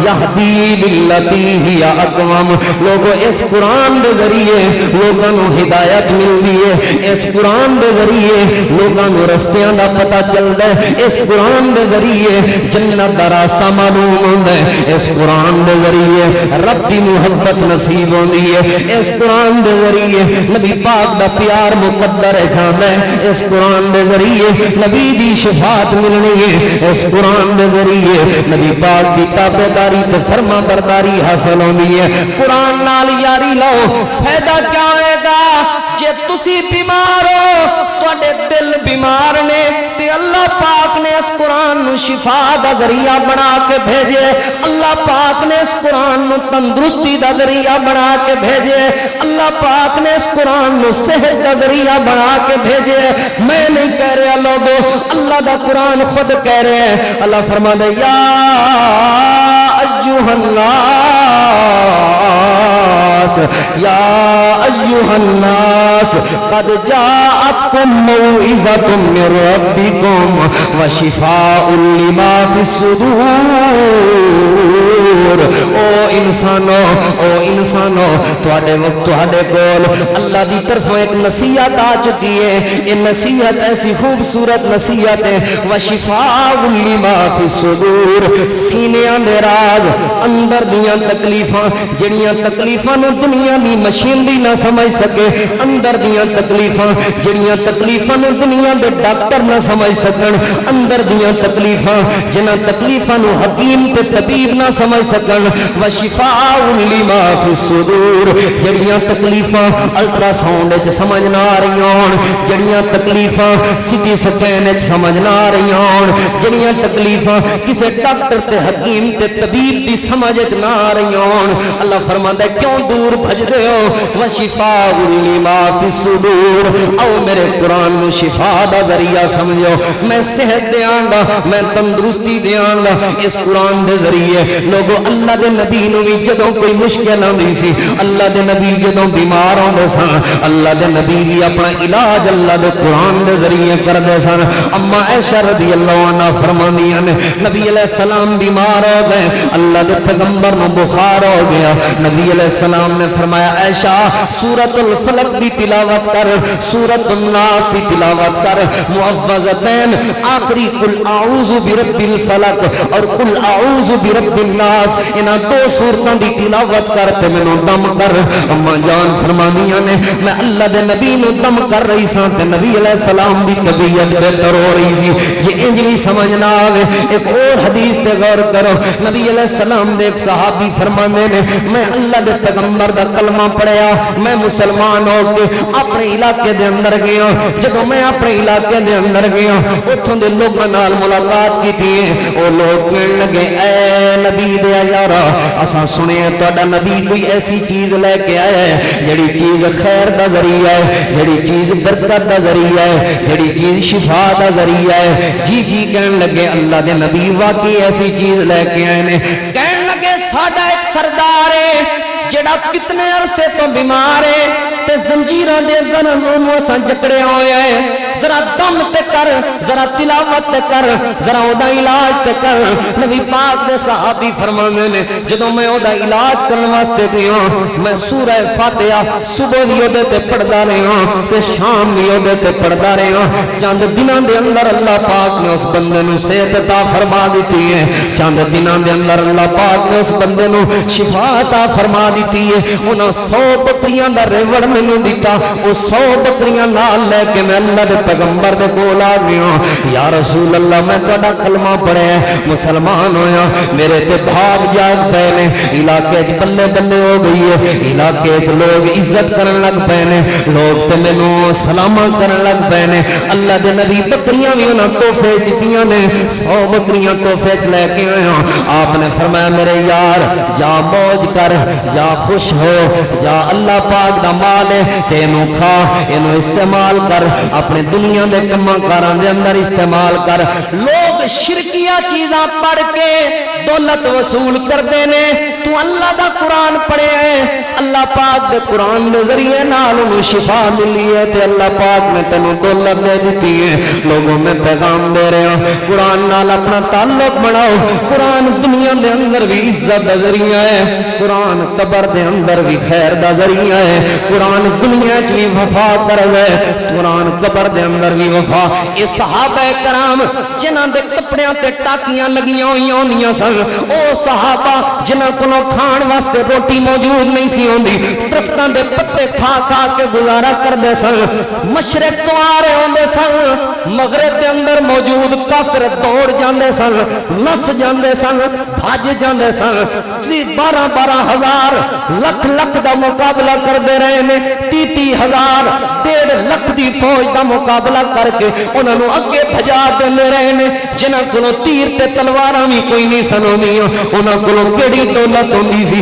یہدی للتی ہی اقوام۔ لوگوں اس قرآن دے ذریعے لوگاں نو ہدایت ملدی ہے، اس قرآن دے ذریعے لوگاں نو رستیاں دا پتہ چلدا ہے، اس قرآن دے ذریعے جنت دا راستہ معلوم ہوندا ہے، اس قرآن دے ذریعے رب دی محبت نصیب ہوندی ہے، اس قرآن دے ذریعے نبی پاک دا پیار مقدر ہے جاندا ہے، اس قرآن دے ذریعے نبی دی شفاعت ملنی ہے، اس قرآن دے ذریعے نبی پاک دی تابعداری تے فرما برداری حاصل ہوندی ہے۔ قرآن نال یاری لو، فائدہ کیا ہوئے گا؟ جے تسی بیمار ہو، تواڈے دل بیمار نے تے اللہ پاک نے اس قرآن نو شفا دا ذریعہ بنا کے بھیجے، اللہ پاک نے اس قرآن نو تندرستی دا ذریعہ بنا کے بھیجے، اللہ پاک نے اس قرآن نو صحت دا ذریعہ بنا کے بھیجے۔ میں نہیں کہہ رہا لوگو، اللہ دا قرآن خود کہہ رہے ہیں۔ اللہ فرماتا ہے یا ایھا الناس الناس یا ایھا الناس قد جاءتکم موعظۃ من ربکم وشفاء لما فی الصدور. او انسانو تواڈے کول اللہ دی طرفوں ایک نصیحت آ چکی ہے. یہ نصیحت ایسی خوبصورت نصیحت ہے وشفاء لما فی الصدور. سینیاں دے راز اندر دیاں تکلیفاں جڑیاں تکلیفاں نو دنیا دی مشینری نہ سمجھ سکے, اندر دیاں تکلیفاں جڑیاں تکلیفاں نو دنیا دے ڈاکٹر نہ سمجھ سکن, اندر دیاں تکلیفاں جنہاں تکلیفاں نو حکیم تے طبیب نہ سمجھ سکن. وشفاء لما فی الصدور. جڑیاں تکلیفاں الٹرا ساؤنڈ وچ سمجھ نہ آ رہی ہون, جڑیاں تکلیفاں سٹی سکین وچ سمجھ نہ آ رہی ہون, جڑیاں تکلیفاں کسے ڈاکٹر تے حکیم تے طبیب دی سمجھ وچ نہ آ رہی ہون, اللہ فرماندا ہے کیوں دور بھجدے ہو. وشفاء لما فی الصدور. او میرے قرآن نو شفا دا ذریعہ سمجھو. میں صحت دیاں گا, میں تندرستی دیاں گا اس قرآن دے ذریعے. لوگو اللہ دے نبی نو بھی جدوں کوئی مشکل آندی سی, اللہ دے نبی جدوں بیمار ہوندے سن, اللہ دے نبی بھی اپنا علاج اللہ دے قرآن دے ذریعے کردے سن. اما عائشہ رضی اللہ عنہا فرماندیاں نے نبی علیہ السلام بیمار ہو گئے, اللہ دے پیغمبر نو بخار ہو گیا. نبی علیہ السلام نے فرمایا عائشہ سورۃ الفلق دی تلاوت کر, سورۃ الناس دی تلاوت کر, معوذتین آخری قل اعوذ برب الفلق اور قل اعوذ برب الناس انہاں دو سورتاں دی تلاوت کر تے مینوں دم کر. اما جان فرمانیاں نے میں اللہ دے نبی نو دم کر رہی ساں تے نبی علیہ السلام دی طبیعت بہتر ہو رہی سی. جے انج بھی سمجھ نہ آوے ایک اور حدیث تے غور کرو. نبی علیہ السلام دے ایک صحابی فرماندے نے میں اللہ دے پیغمبر دا کلمہ پڑھیا, میں مسلمان ہو کے اپنے علاقے دے اندر گیا. جدوں میں اپنے علاقے دے اندر گیا اوتھوں دے لوکاں نال ملاقات کیتی ہے. او لوگ کہن لگے اے نبی دے یارا اساں سنیا تہاڈا نبی کوئی ایسی چیز لے کے آیا ہے جڑی چیز خیر دا ذریعہ ہے, جڑی چیز برکت دا ذریعہ ہے, جڑی چیز شفا دا ذریعہ ہے. جی کہن لگے اللہ دے نبی واقعی ایسی چیز لے کے آئے نے. کہن لگے ساڈا ایک سردار ہے جڑا کتنے عرصے تو بیمار ہے تے زنجیراں دے اندر اونوں اساں جکڑے ہوئے ہیں. ذرا دم تے کر, ذرا تلاوت تے کر, ذرا او دا علاج تے کر. نبی پاک دے صحابی فرماندے نے جدوں میں او دا علاج کرن واسطے گیا میں سورہ فاتحہ صبح وی او دے تے پڑھدا رہیا تے شام وی او دے تے پڑھدا رہیا. چند دناں دے اندر اللہ پاک نے اس بندے نو صحت عطا فرما دتی ہے. چند دناں دے اندر اللہ پاک نے اس بندے نو شفا عطا فرما دتی ہے. انہاں 100 بکریاں دا ریوڑ مینوں دتا. او 100 بکریاں نال لے کے میں اللہ دے پیغمبر دے کول آ گیا. یا رسول اللہ میں تہاڈا کلمہ پڑھیا مسلمان ہویا, میرے تے بھاگ جاگ پے نے, علاقے چ بلے بلے ہو گئی ہے, علاقے چ لوگ عزت کرن لگ پے نے, لوگ تے مینوں سلام کرن لگ پے نے. اللہ دے نبی بکریاں وی انہاں تحفے دتیاں نے, 100 بکریاں تحفے لے کے آیا. آپ نے فرمایا میرے یار جا موج کر, جا خوش ہو, جا اللہ پاک دا مال ہے تینوں کھا, اینوں استعمال کر, اپنے دنیا دے کماں کاراں دے اندر استعمال کر. لوگ شرکیہ چیزاں پڑھ کے دولت وصول کردے نے. تو اللہ دا قرآن پڑھے ہے, اللہ پاک دے قرآن دے ذریعے نال انہوں شفا ملی ہے تے اللہ پاک نے تینوں دولت دے دیتی ہے. لوگوں میں پیغام دے رہے ہیں قرآن نال اپنا تعلق بناؤ. قرآن دنیا دے اندر بھی عزت دا ذریعہ ہے, قرآن قبر دے اندر بھی خیر دا ذریعہ ہے, قرآن دنیا چ بھی وفا کرے, قرآن قبر دے اندر بھی وفا. یہ صحابہ کرام جنہاں دے کپڑیاں تے ٹاکیاں لگیاں ہوئیاں ہوندیاں سن, او صحابہ جنہاں کولوں کھان واسطے روٹی موجود نہیں سی ہوندی, درختاں دے پتے کھا کھا کے گزارا کردے سن. مشرق تو آ رہے ہوندے سن, مغرب دے اندر موجود کافر دوڑ جاندے سن, نس جاندے سن, بھاج جاندے سن. 12,000 لکھ دا مقابلہ کردے رہے نے, 30,000 1.5 ਲੱਖ ਦੀ ਫੌਜ ਦਾ ਮੁਕਾਬਲਾ ਕਰਕੇ ਉਹਨਾਂ ਨੂੰ ਅੱਗੇ ਭਜਾ ਦਿੰਦੇ ਰਹੇ ਨੇ ਜਿਨ੍ਹਾਂ ਕੋਲੋਂ ਤੀਰ ਤੇ ਤਲਵਾਰਾਂ ਵੀ ਕੋਈ ਨਹੀਂ ਸਨ ਹੁੰਦੀਆਂ ਉਹਨਾਂ ਕੋਲੋਂ ਕਿਹੜੀ ਦੌਲਤ ਹੁੰਦੀ ਸੀ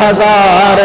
1000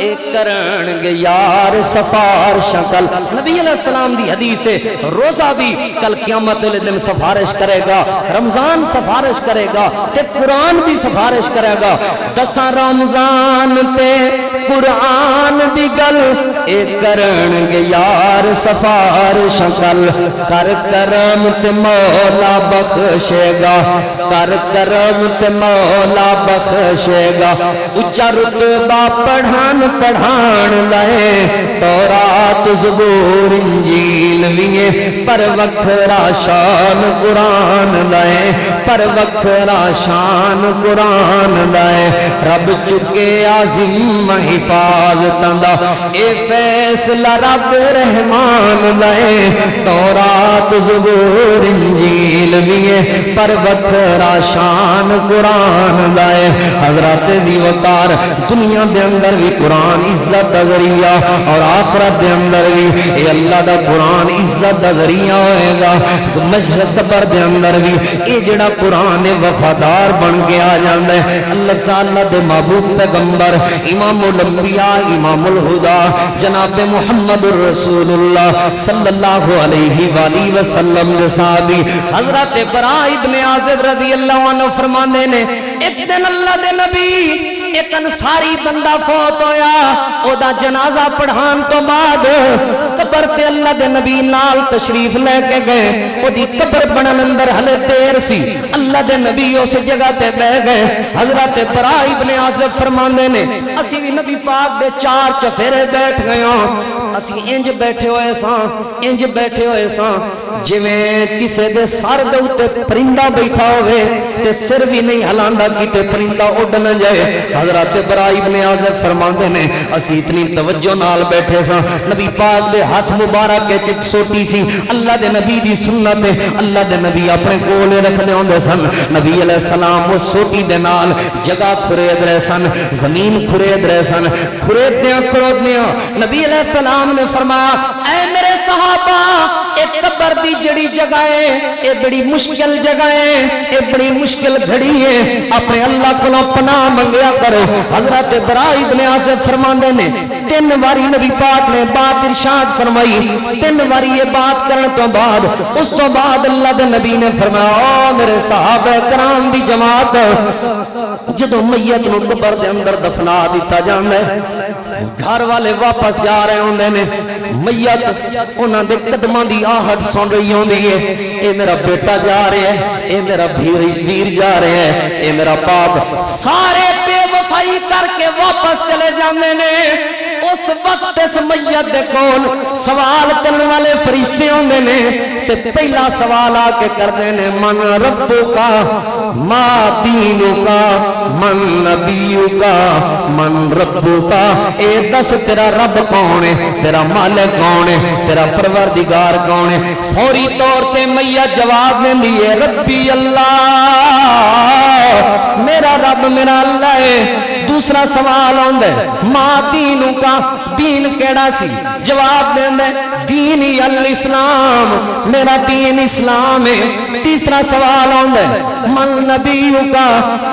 اے کرنگے یار سفارش کل نبی علیہ السلام دی حدیث ہے روزہ بھی کل قیامت والے دن سفارش کرے گا رمضان سفارش کرے گا تے قرآن بھی سفارش کرے گا 10 رمضان تے قرآن دی گل اے کرنگے یار سفارش کل کر کرم تے مولا بخشے گا کر کرم تے مولا بخشے گا اچھا رتبہ پڑھان لائے تورات زبور انجیل ویے پر وکھرا شان قرآن لائے پر وکھرا شان قرآن لائے رب چکے عظیم حفاظتاں دا اے فیصلہ رب رحمان لائے تورات زبور انجیل ویے پر وکھرا شان قرآن لائے حضرات دی وقار دنیا دے اندر بھی قرآن عزت دا ذریعہ اور آخرت دے اندر بھی اے اللہ دا قرآن عزت دا ذریعہ ہوئے گا مجد پر دے اندر بھی اے جڑا قرآن وفادار بن کے آ جاندے اللہ تعالیٰ دے محبوب پیغمبر امام الانبیاء امام الہدا جناب محمد الرسول اللہ صلی اللہ علیہ وآلہ وسلم دے صحابی حضرت براء ابن عازب رضی اللہ عنہ فرماندے نے ایک دن اللہ دے نبی ایک انصاری بندہ فوت ہویا او دا جنازہ پڑھان تو بعد قبر تے اللہ دے نبی نال تشریف لے کے گئے او دی قبر بنن اندر ہلے دیر سی اللہ دے نبی اس جگہ تے بہ گئے حضرت براء ابن عازب فرماندے نے اسی بھی نبی پاک دے 4 چفیرے بیٹھ گئے ہوں اسی انج بیٹھے ہوئے ساں جویں کسے دے سر دے اوتے پرندہ بیٹھا ہوئے تے سر بھی نہیں ہلاندا کیتے پرندہ اڑ نہ جائے حضرت براء ابن عازب فرماندے نے اسی اتنی توجہ نال بیٹھے ساں نبی پاک دے ہاتھ مبارک وچ ایک سوٹی سی اللہ دے نبی دی سنت ہے اللہ دے نبی اپنے کول رکھدے ہوندے سن نبی علیہ السلام اس سوٹی دے نال جگہ کھرید رہے سن زمین کھرید رہے سن کھریدیاں نبی علیہ السلام نے فرمایا اے میرے صحابہ ایک قبر دی جڑی جگہ ہے اے بڑی مشکل جگہ ہے اے بڑی مشکل گھڑی ہے اپنے اللہ کو پناہ منگیا کرو حضرت براء ابن عازب فرماندے نے 3 باری نبی پاک نے بات ارشاد فرمائی 3 باری یہ بات کرنے تو بعد اس تو بعد اللہ دے نبی نے فرمایا او میرے صحابہ کرام دی جماعت جدو میت نو قبر دے اندر دفنا دیتا جاندا ہے گھر والے واپس جا رہے ہوندے نے میت انہاں دے قدماں دی آہٹ سن رہی ہوندی ہے اے میرا بیٹا جا رہا ہے اے میرا ویر جا رہا ہے اے میرا باپ سارے بے وفائی کر کے واپس چلے جاندے نے اس وقت اس میت دے کول سوال کرنے والے فرشتے ہوندے نے تے پہلا سوال آ کے کردے نے من ربکا ما دینکا من نبیکا من ربکا اے دس تیرا رب کون ہے تیرا مالک کون ہے تیرا پروردگار کون ہے فوری طور تے میت جواب میں دیئے ربی اللہ میرا رب میرا اللہ ہے دوسرا سوال ہوندے ما دینو کا دین کیڑا سی جواب دیندے دینی الاسلام میرا دین اسلام ہے تیسرا سوال ہوندے من نبیو کا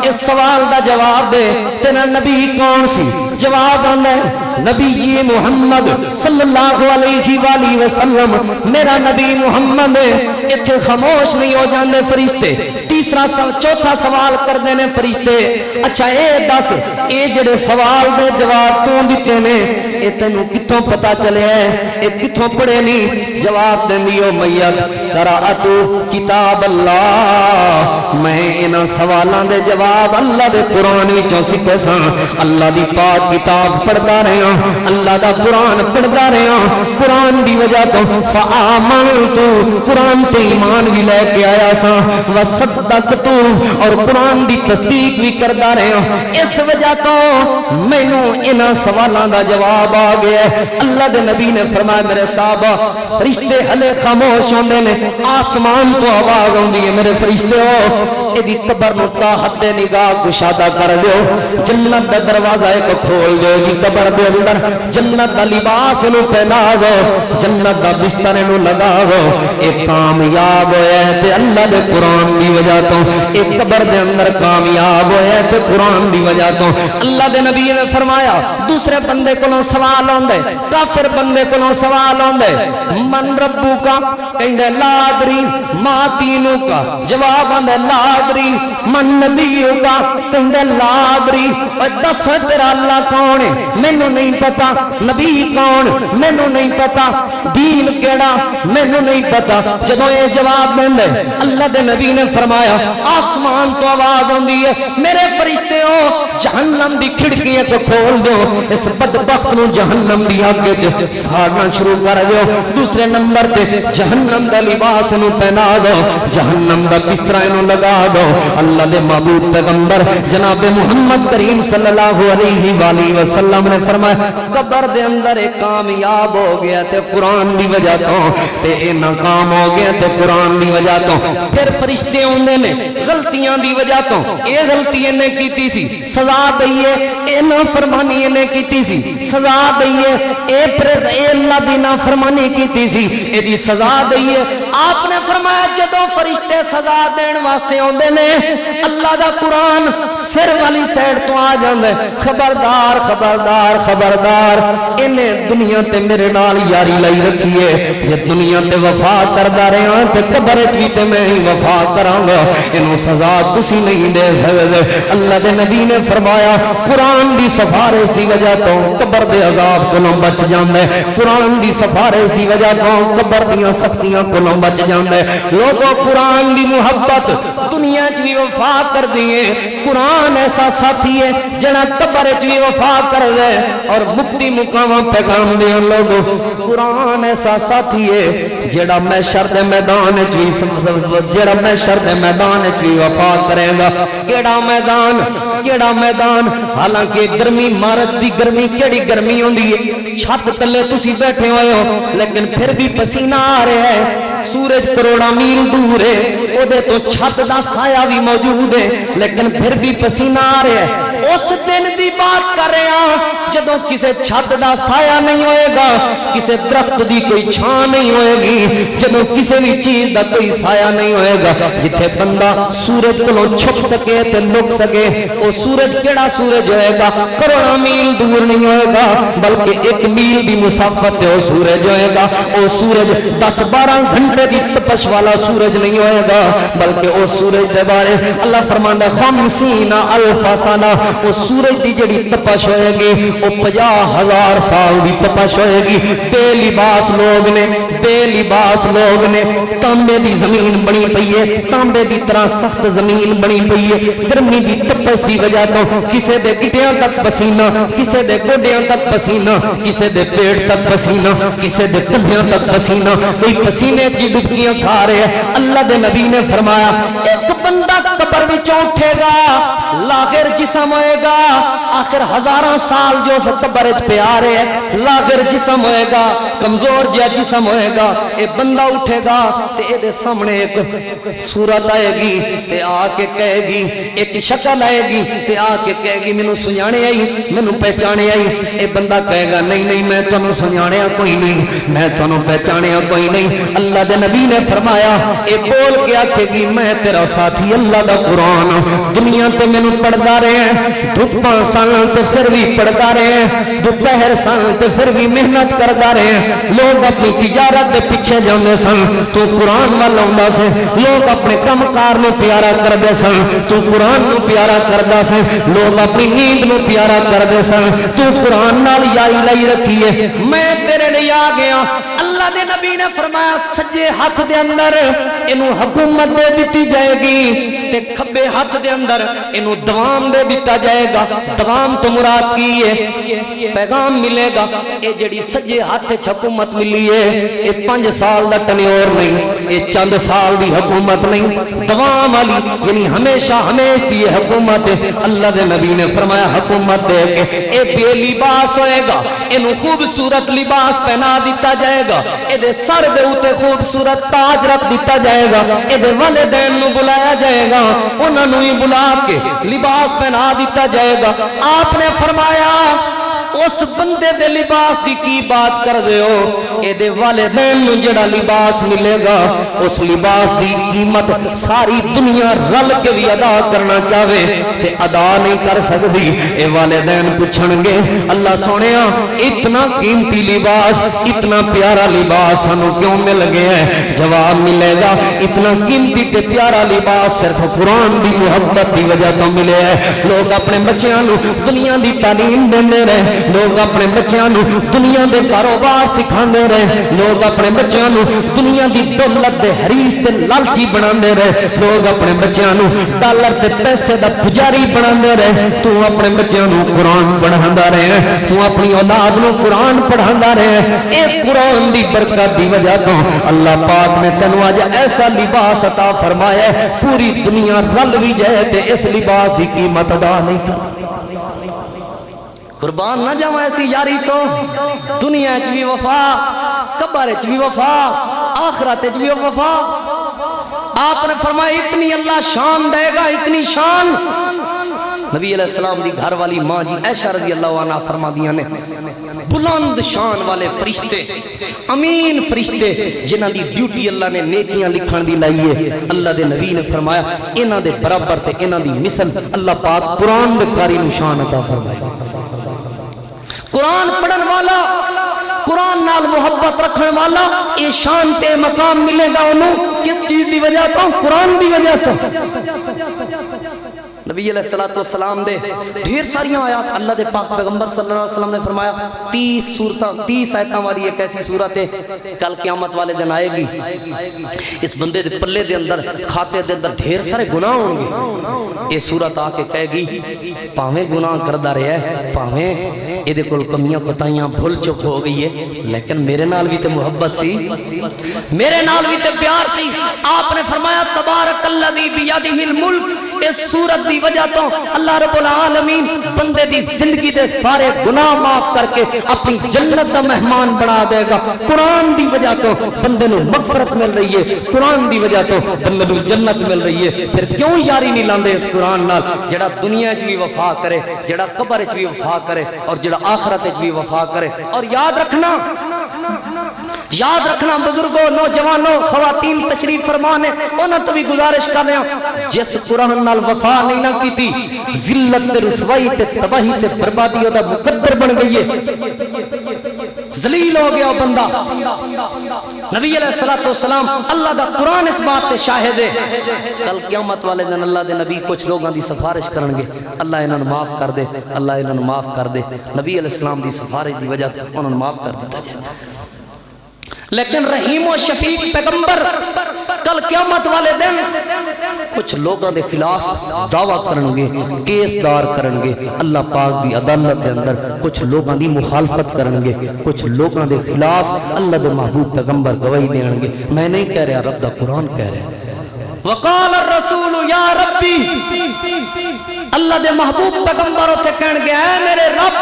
اس سوال دا جواب دے تیرا نبی کون سی جواب ہوندے نبی محمد صلی اللہ علیہ وآلہ وسلم میرا نبی محمد ہے اتھے خاموش نہیں ہو جاندے فرشتے تیسرا چوتھا سوال کر دینے فرشتے اچھا اے دس اے جڑے سوال دے جواب تو دیتے نے اے تینوں کتھوں پتا چلے ہیں اے کتھوں پڑھے نہیں جواب دیں دیو میت قرأتو کتاب اللہ میں انہاں سوالان دے جواب اللہ دے قرآن وچوں سکھے ساں اللہ دی پاک کتاب پڑھدا رہے ہاں اللہ دا قرآن پڑھدا رہے ہاں قرآن دی وجہ تو فآمنتو قرآن تے ایمان بھی لے کے آیا ساں وصدقتو اور قرآن دی تصدیق بھی کردا رہے ہاں اس وجہ تو مینوں انہاں سوالان دا جواب آ گیا اللہ دے نبی نے فرمایا میرے صحابہ فرشتے ہلے خاموش ہوندے نے آسمان تو آواز آندی ہے میرے فرشتے ہو ایدی قبر نو تا حد نگاہ گشادہ کر دیو جنت دا دروازہ ایک کھول دیو دی قبر دے اندر جنت دا لباس نو پہنا دو جنت دا بستر نو لگا دو ایک کامیاب ہویا ہے تے اللہ دے قرآن دی وجہ تو ایک قبر دے اندر کامیاب ہویا ہے تے قرآن دی وجہ تو اللہ دے نبی نے فرمایا دوسرے بندے کو سوال ہوندے کافر بندے کو سوال ہوندے من ربو کا کہندے لا ادری ما دینو کا جواب آندے لا ادری من نبیو کا کہندے لا ادری دس تیرا اللہ کون ہے مینوں نہیں پتا نبی کون مینوں نہیں پتا دین کیڑا مینوں نہیں پتا جدوں یہ جواب دیندے اللہ دے نبی نے فرمایا آسمان تو آواز آندی ہے میرے فرشتے ہو جہنم دی کھڑکیاں کو کھول دو اس بدبخت نو جہنم دی آگ وچ ساڑنا شروع کر دیو دوسرے نمبر تے جہنم دا لباس نو پہنا دو جہنم دا بستر نو لگا دو اللہ دے محبوب پیغمبر جناب محمد کریم صلی اللہ علیہ وآلہ وسلم نے فرمایا قبر دے اندر ایک کامیاب ہو گیا تے قرآن دی وجہ تو تے اے ناکام ہو گیا تے قرآن دی وجہ تو پھر فرشتے ہوندے نے غلطیاں دی وجہ تو اے غلطی نے کیتی سی سزا دئیے اے نافرمانی نے کیتی سی سزا دئیے اے اللہ دی نافرمانی کیتی سی اے دی سزا دئیے آپ نے فرمایا جدوں فرشتے سزا دین واسطے ہوندے نے اللہ دا قرآن سر والی سائیڈ تو آ جاندے خبردار خبردار خبردار انہیں دنیا تے میرے نال یاری لائی رکھی ہے جے دنیا تے وفا کردا رہا تے قبر وچ بھی تے میں ہی وفا کراں گا انہوں سزا تسی نہیں دے سکدے اللہ دے نبی نے فرمایا قرآن دی سفارش دی وجہ تو قبر دے عذاب کولوں بچ جاندے قرآن دی سفارش دی وجہ تو قبر دیاں سختیاں کولوں بچ جاندے لوگوں قرآن دی محبت دنیا وچ بھی وفا کر دیے قرآن ایسا ساتھی ہے جڑا قبر وچ بھی وفا کر دے اور مکتی مقاماں پیغام دے لوگوں قرآن ایسا ساتھی ہے جڑا محشر دے میدان وچ بھی جڑا محشر دے میدان وچ بھی وفا کرے گا کیڑا میدان حالانکہ گرمی مارچ دی گرمی کیڑی گرمی ہوندی ہے چھت تلے تسی بیٹھے ہوئے ہو لیکن پھر بھی پسینہ آ رہا ہے سورج کروڑا میل دور ہے او دے تو چھت دا سایہ بھی موجود ہے لیکن پھر بھی پسینہ آ رہا ہے اس دن دی بات کر رہے ہیں جدوں کسے چھت دا سایہ نہیں ہوئے گا کسے درخت دی کوئی چھان نہیں ہوئے گی جدوں کسے بھی چیز دا کوئی سایہ نہیں ہوئے گا جتھے بندہ سورج کو چھپ سکے تے لک سکے او سورج کیڑا سورج ہوئے گا کروڑا میل دور نہیں ہوئے گا بلکہ ایک میل بھی مسافت ہے او سورج ہوئے گا او سورج 10-12 گھنٹے دی تپش والا سورج نہیں ہوئے گا بلکہ او سورج دے بارے اللہ فرماندا 50,000 سالہ او سورج دی جڑی تپش ہوئے گی او 50,000 سال دی تپش ہوئے گی بے لباس لوگ نے تانبے دی زمین بنی پئی ہے تانبے دی طرح سخت زمین بنی پئی ہے گرمی دی تپش دی وجہ تو کسے دے گٹیاں تک پسینہ کسے دے گوڈیاں تک پسینہ کسے دے پیٹ تک پسینہ کسے دے کندھیاں تک پسینہ کوئی پسینے کی ڈبکیاں کھا رہے ہیں اللہ دے نبی نے فرمایا ایک بندہ قبر وچوں اٹھے گا لاغر جسم ہوئے گا آخر ہزاراں سال جو اس قبر وچ پے آ رہے ہیں لاغر جسم ہوئے گا کمزور جہا جسم ہوئے گا اے بندہ اٹھے گا تے اے دے سامنے ایک صورت آئے گی تے آ کے کہے گی ایک شکل آئے گی تے آ کے کہے گی مینوں سنجانے آئی مینوں پہچانے آئی اے بندہ کہے گا نہیں میں تانوں سنجانے کوئی نہیں میں تانوں پہچانے کوئی نہیں اللہ دے نبی نے فرمایا اے بول کے آکھے گی میں تیرا ساتھی اللہ دا قرآن دنیا تے مینوں پڑھدا رہے ہیں دھوپاں سان تے پھر بھی پڑھدا رہے ہیں دوپہر سان تے پھر بھی محنت کردا رہے ہیں لوگ اپنی تجارت دے پیچھے جاندے سن تو قرآن وال آوندا سے لوگ اپنے کم کار نو پیارا کردے سن تو قرآن نو پیارا کردا سے لوگ اپنی نیند نو پیارا کردے سن تو قرآن نال یاری لائی رکھی ہے میں تیرے لیے آ گیا اللہ دے نبی نے فرمایا سجے ہاتھ دے اندر انہوں حکومت دے دیتی جائے گی تے کھبے ہاتھ دے اندر انہوں دوام دے دیتا جائے گا دوام تو مراد کی ہے پیغام ملے گا اے جڑی سجے ہاتھ حکومت ملی ہے اے 5 سال دا ٹنیور نہیں اے چند سال دی حکومت نہیں دوام والی یعنی ہمیشہ دی حکومت ہے اللہ دے نبی نے فرمایا حکومت دے کے اے بے لباس ہوئے گا انہوں خوبصورت لباس پہنا دیتا جائے گا اے سر دے اوتے خوبصورت تاج رکھ دیتا جائے گا، اے والدین نو بلایا جائے گا، انہاں نو ہی بلا کے لباس پہنا دیتا جائے گا۔ آپ نے فرمایا اس بندے دے لباس دی کی بات کر دے ہو، اے دے والدین نو جڑا لباس ملے گا اس لباس دی قیمت ساری دنیا رل کے بھی ادا کرنا چاہے تے ادا نہیں کر سکتی۔ اے والدین پوچھن گے اللہ سونیا اتنا قیمتی لباس، اتنا پیارا لباس سانو کیوں مل گیا ہے؟ جواب ملے گا اتنا قیمتی تے پیارا لباس صرف قرآن دی محبت دی وجہ تو ملے ہے۔ لوگ اپنے بچیاں نو دنیا دی تعلیم دیندے رہے، لوگ اپنے بچیاں نو دنیا دے کاروبار سکھاندے رہے، لوگ اپنے بچیاں نو دنیا دی دولت دے حریص تے لالچی بناندے رہے، لوگ اپنے بچیاں نو ڈالر تے پیسے دا پجاری بناندے رہے۔ تو اپنے بچیاں نو قرآن پڑھاندا رہے، تو اپنی اولاد نو قرآن پڑھاندا رہے۔ اے قرآن دی برکت دی وجہ تو اللہ پاک نے تینوں اج ایسا لباس عطا فرمایا ہے پوری دنیا رل بھی جائے تے اس لباس دی قیمت ادا نہیں کر سکتی۔ قربان نہ جاواں ایسی یاری تو دنیا وچ بھی وفا، قبر وچ بھی وفا، آخرت وچ بھی وفا۔ آپ نے فرمایا اتنی اللہ شان دے گا، اتنی شان۔ نبی علیہ السلام دی گھر والی ماں جی عائشہ رضی اللہ عنہ فرما دیاں نے بلند شان والے فرشتے، امین فرشتے جنہاں دی ڈیوٹی اللہ نے نیکیاں لکھن دی لائی ہے، اللہ دے نبی نے فرمایا انہاں دے برابر تے انہاں دی مثل اللہ پاک قرآن دے قاری نو شان عطا فرمائے۔ قرآن پڑھن والا، قرآن نال محبت رکھن والا یہ شان تے مقام ملے گا انہوں کس چیز دی وجہ تو؟ قرآن دی وجہ تو۔ نبی علیہ السلام دے ڈھیر ساری آیات اللہ دے پاک پیغمبر صلی اللہ علیہ وسلم نے فرمایا 30 آیتاں والی ایک ایسی صورت ہے کل قیامت والے دن آئے گی، اس بندے دے پلے دے اندر کھاتے دے اندر ڈھیر سارے گناہ ہوں گے۔ یہ صورت آ کے کہے گی پاویں گناہ کردہ رہے ہے، پاویں یہ کول کمیاں کوتاہیاں بھول چک ہو گئی ہے، لیکن میرے نال بھی تے محبت سی، میرے نال بھی تے پیار سی۔ آپ نے فرمایا تبارک الذی بیدہ الملک، اس صورت دی وجہ تو اللہ رب العالمین بندے دی زندگی دے سارے گناہ معاف کر کے اپنی جنت دا مہمان بنا دے گا۔ قرآن دی وجہ تو بندے نو مغفرت مل رہی ہے، قرآن دی وجہ تو بندے نو جنت مل رہی ہے۔ پھر کیوں یاری نہیں لاندے اس قرآن نال؟ جڑا دنیا وچ بھی وفا کرے، جڑا قبر وچ بھی وفا کرے اور جڑا آخرت وچ بھی وفا کرے۔ اور یاد رکھنا بزرگوں، نوجوانوں، خواتین تشریف فرمانے انہاں تو بھی گزارش کر رہے ہیں جس قرآن نال وفا نہیں نہ کیتی ذلت تے رسوائی تے تباہی تے بربادی دا مقدر بن گئی ہے، ذلیل ہو گیا بندہ۔ نبی علیہ السلام اللہ دا قرآن اس بات تے شاہد ہے کل قیامت والے دن اللہ دے نبی کچھ لوگاں دی سفارش کرن گے اللہ انہاں نوں معاف کر دے، اللہ انہاں نوں معاف کر دے۔ نبی علیہ السلام دی سفارش دی وجہ سے انہاں نوں معاف کر دیتا جائے۔ لیکن رحیم و شفیق پیغمبر کل قیامت والے دن کچھ لوگوں دے خلاف دعویٰ کرنگے، کیس دار کرنگے، اللہ پاک دی عدالت دے اندر کچھ لوگوں دی مخالفت کرنگے، کچھ لوگوں دے خلاف اللہ دے محبوب پیغمبر گواہی دینگے۔ میں نہیں کہہ رہا، رب دا قرآن کہہ رہا ہے۔ وقال الرسول یا ربی، اللہ دے محبوب پیغمبر ہوتے کہن گے اے میرے رب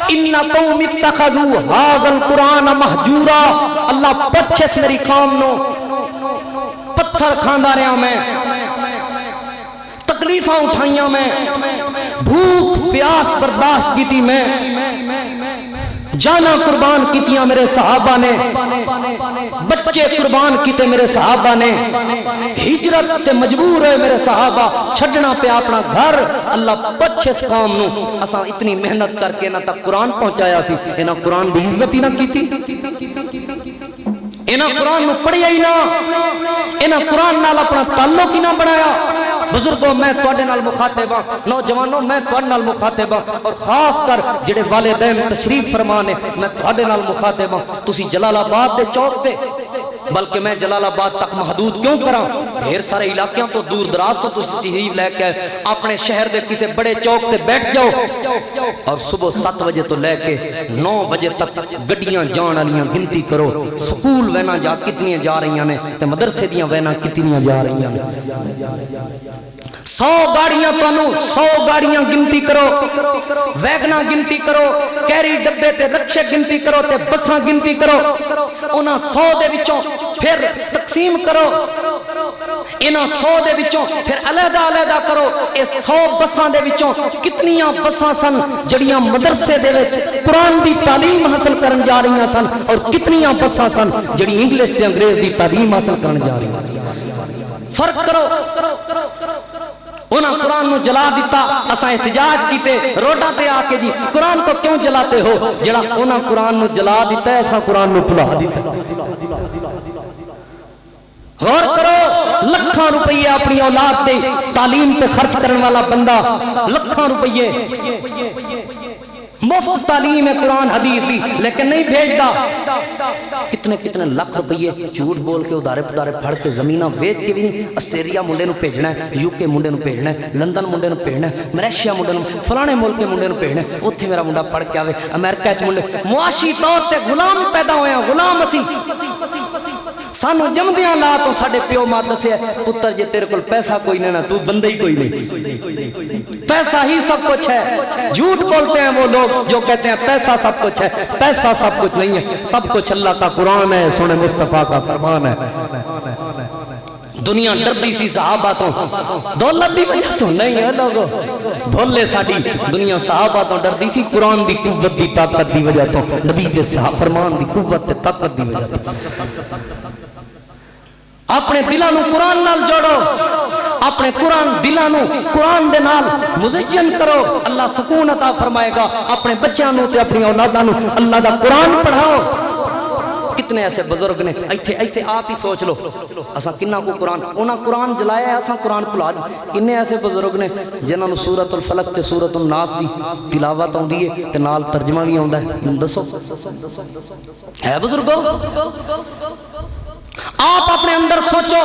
ان قوم اتخذوا هذا القرآن مہجورا، اللہ پچھس میری قوم نو پتھر کھاندا رہا، میں تکلیفاں اٹھائیاں، میں بھوک پیاس برداشت کیتی، میں جانا قربان کیتیاں میرے صحابہ نے، بچے قربان کیتے میرے صحابہ نے، ہجرت تے مجبور ہوئے میرے صحابہ، چھڑنا پہ اپنا گھر۔ اللہ پچھے اس قوم نو اساں اتنی محنت کر کے نہ تک قرآن پہنچایا سی، انہاں قرآن دی عزت ہی نہ کیتی، انہاں قرآن نو پڑھیا ہی نہ، انہاں قرآن نال اپنا تعلق ہی نہ بنایا۔ بزرگوں میں توڑے نال مخاطب ہاں، نوجوانوں میں توڑے نال مخاطب ہاں، اور خاص کر جڑے والدین تشریف فرمانے میں توڑے نال مخاطب ہاں۔ تسی جلال آباد دے چوک تے، بلکہ میں جلال آباد تک محدود کیوں کراں، ڈھیر سارے علاقیاں تو دور دراز تو تسی تشریف لے کے اپنے شہر دے کسے بڑے چوک تے بیٹھ جاؤ اور صبح 7 بجے تو لے کے 9 بجے تک گڈیاں جان والیاں گنتی کرو، سکول وینا جا کتنی جا رہی ہیں تے مدرسے دیاں وینا کتنی جا رہی ہیں۔ 100 گاڑیاں تانوں 100 گاڑیاں گنتی کرو ویگنا گنتی کرو کیری ڈبے تے رکشے گنتی کرو تے بساں گنتی کرو انہاں 100 دے وچوں پھر تقسیم کرو انہاں 100 دے وچوں پھر علیحدہ علیحدہ کرو اے 100 بساں دے وچوں کتنیاں بساں سن جڑیاں مدرسے دے وچ قرآن دی تعلیم حاصل کرن جا رہی سن اور کتنیاں بساں سن جڑی انگلش تے انگریز دی تعلیم حاصل کرن جا رہی سن فرق کرو انہاں قرآن نو جلا دیتا اساں احتجاج کیتے روڈاں تے آ کے جی قرآن کو کیوں جلاتے ہو جڑا انہاں قرآن نو جلا دیتا ہے اساں قرآن نو بھلا دیتا غور کرو لکھاں روپیے اپنی اولاد دے تعلیم پہ خرچ کرنے والا بندہ لکھاں روپیے مفت تعلیم ہے قرآن حدیث دی لیکن نہیں بھیجتا کتنے کتنے لاکھ روپیے جھوٹ بول کے ادارے پدارے پھڑ کے زمینہ بیچ کے بھی نہیں آسٹریلیا منڈے نو بھیجنا ہے یو کے منڈے نو بھیجنا ہے لندن منڈے نو بھیجنا ہے ملیشیا منڈے نو فلانے ملک کے منڈے نو بھیجنا ہے اوتھے میرا منڈا پڑھ کے آوے امریکہ چ منڈے معاشی طور تے غلام پیدا ہوئے ہیں غلام اسی سانو جمدیاں لا تو ساڈے پیو ماں دسیا پتر جے تیرے کول پیسہ کوئی نہیں نا تو بندہ ہی کوئی نہیں پیسہ ہی سب کچھ ہے جھوٹ بولتے ہیں وہ لوگ جو کہتے ہیں پیسہ سب کچھ ہے پیسہ سب کچھ نہیں ہے سب کچھ اللہ کا قرآن ہے سونے مصطفیٰ کا فرمان ہے دنیا ڈردی سی صحابہ تو دولت دی وجہ تو نہیں ہے لوگوں بھولے ساڑی دنیا صحابہ تو ڈردی سی قرآن دی قوت دی طاقت دی وجہ تو نبی دے فرمان دی قوت دی طاقت دی وجہ تو اپنے دلانو قرآن نال جوڑو اپنے قرآن دلانو قرآن دے نال مزین کرو اللہ سکون عطا فرمائے گا اپنے بچیانو تے اپنی اولادانو اللہ دا قرآن پڑھاؤ کتنے ایسے بزرگ نے ایتھے آپ ہی سوچ لو اساں کنہ کو قرآن انہاں قرآن جلایا ہے اساں قرآن پڑھا دی کنے ایسے بزرگ نے جنہاں نو سورۃ الفلق تے سورۃ الناس دی تلاوت ہوندی ہے تے نال ترجمہ بھی ہوندا ہے دسو ہے بزرگو آپ اپنے اندر سوچو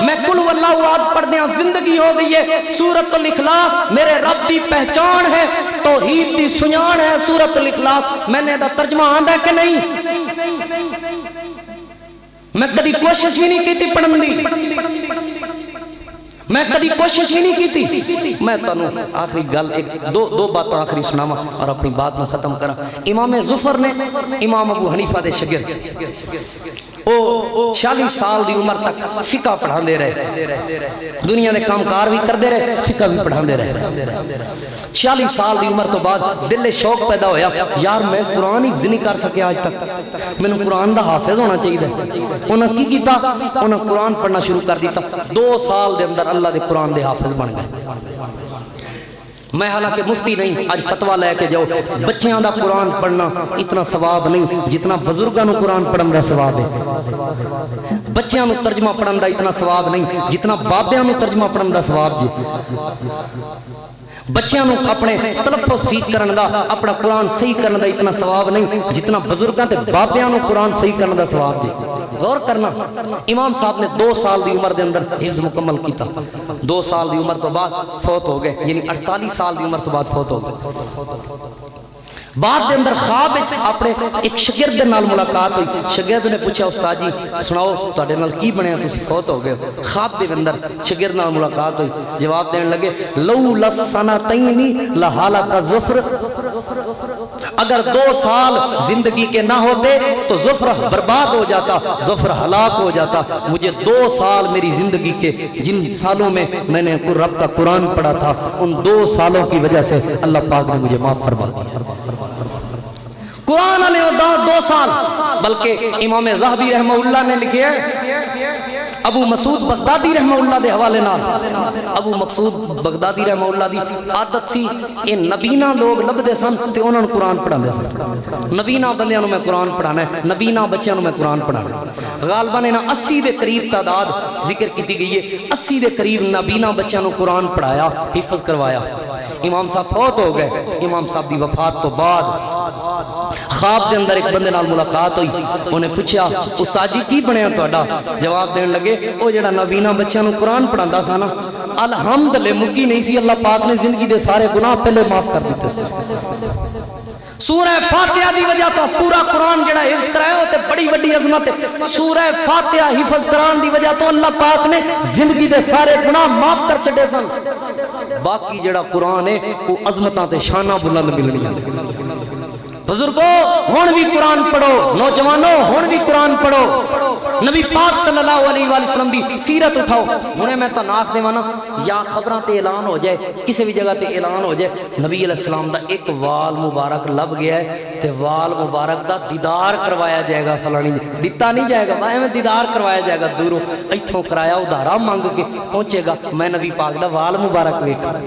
میں کل واللہ احد پڑھ دیا زندگی ہو گئی ہے سورۃ الاخلاص میرے رب دی پہچان ہے توحید دی سنجان ہے سورۃ الاخلاص میں نے دا ترجمہ آندا ہے کہ نہیں میں کدی کوشش بھی نہیں کی تھی پڑھن دی میں کدی کوشش ہی نہیں کی تھی میں تانوں آخری گل ایک دو باتیں آخری سناواں اور اپنی بات میں ختم کراں امام ظفر نے امام ابو حنیفہ دے شاگرد او 46 سال دی عمر تک فقہ پڑھان دے رہے دنیا دے کام کار بھی کر دے رہے فقہ بھی پڑھان دے رہے 46 سال دی عمر تو بعد دل شوق پیدا ہویا یار میں قرآن ہی نہیں کر سکیا آج تک میں نے قرآن دا حافظ ہونا چاہیے انہاں کی کیتا انہاں قرآن پڑھنا شروع کر دیتا 2 سال دے اندر اللہ دے قرآن دے حافظ بن گئے میں حالانکہ مفتی نہیں آج فتوہ لے کے جاؤ بچیاں دا قرآن پڑھنا اتنا ثواب نہیں جتنا بزرگاں نو قرآن پڑھن دا ثواب ہے بچیاں نو ترجمہ پڑھن دا اتنا ثواب نہیں جتنا بابیاں نو ترجمہ پڑھن دا ثواب جی بچیاں نو اپنے تلفظ ٹھیک کرن دا اپنا قرآن صحیح کرن دا اتنا ثواب نہیں جتنا بزرگاں تے بابیاں نو قرآن صحیح کرن دا ثواب جی غور کرنا امام صاحب نے 2 سال دی عمر دے اندر حفظ مکمل کیتا 2 سال دی عمر تو بعد فوت ہو گئے یعنی 48 سال دی عمر تو بعد فوت ہو گئے بعد دے اندر خواب اپنے ایک شاگرد دے نال ملاقات ہوئی شاگرد نے پوچھا استاد جی سناؤ تواڈے نال کی بنیا تسی فوت ہو گئے خواب دے اندر شاگرد نال ملاقات ہوئی جواب دینے لگے لولا سنتین لہلک ظفر اگر 2 سال زندگی کے نہ ہوتے تو ظفر برباد ہو جاتا ظفر ہلاک ہو جاتا مجھے 2 سال میری زندگی کے جن سالوں میں میں نے رب کا قرآن پڑھا تھا ان 2 سالوں کی وجہ سے اللہ پاک نے مجھے معاف فرما دیا قرآن نے 2 سال بلکہ امام ذہبی رحمہ اللہ نے لکھے ابو مسعود بغدادی رحمہ اللہ دے حوالے نال ابو مسعود بغدادی رحمہ اللہ دی عادت سی اے نبینا لوگ لبدے سن تے انہاں نوں قرآن پڑھاندے سن نبینا بندیاں نوں میں قرآن پڑھانا ہے نبینا بچیاں نوں میں قرآن پڑھانا ہے غالباً انہاں 80 دے قریب تعداد ذکر کیتی گئی ہے 80 دے قریب نبینا بچیاں نوں قرآن پڑھایا حفظ کروایا امام صاحب فوت ہو گئے امام صاحب دی وفات تو بعد خواب دے اندر ایک بندے نال ملاقات ہوئی انہیں پوچھا استاد جی کی بنیا تہاڈا جواب دین لگے او جڑا نبینا بچیاں نوں قرآن پڑھاندا سا نا الحمدللہ مکی نہیں سی اللہ پاک نے زندگی دے سارے گناہ پہلے معاف کر دیتے سے سورہ فاتحہ دی وجہ تو پورا قرآن جڑا حفظ کرایا ہوتے بڑی وڈی عظمت ہے سورہ فاتحہ حفظ قرآن دی وجہ تو اللہ پاک نے زندگی دے سارے گناہ معاف کر چھڑے سن باقی جڑا قرآن ہے وہ عظمتاں تے شاناں بلند ملنیاں بزرگو ہون بھی قرآن پڑھو نوجوانوں ہون بھی قرآن پڑھو نبی پاک صلی اللہ علیہ وآلہ وسلم دی سیرت اٹھاؤ ہونے میں تو ناک دے مانا یا خبران تے اعلان ہو جائے کسی بھی جگہ تے اعلان ہو جائے نبی علیہ السلام دا ایک وال مبارک لب گیا ہے تے وال مبارک دا دیدار کروایا جائے گا فلانی دیتا نہیں جائے گا میں دیدار کروایا جائے گا دوروں ایتھوں کرایا ادھارا مانگ کے پہنچے گا میں نبی پاک دا وال مبارک دیکھا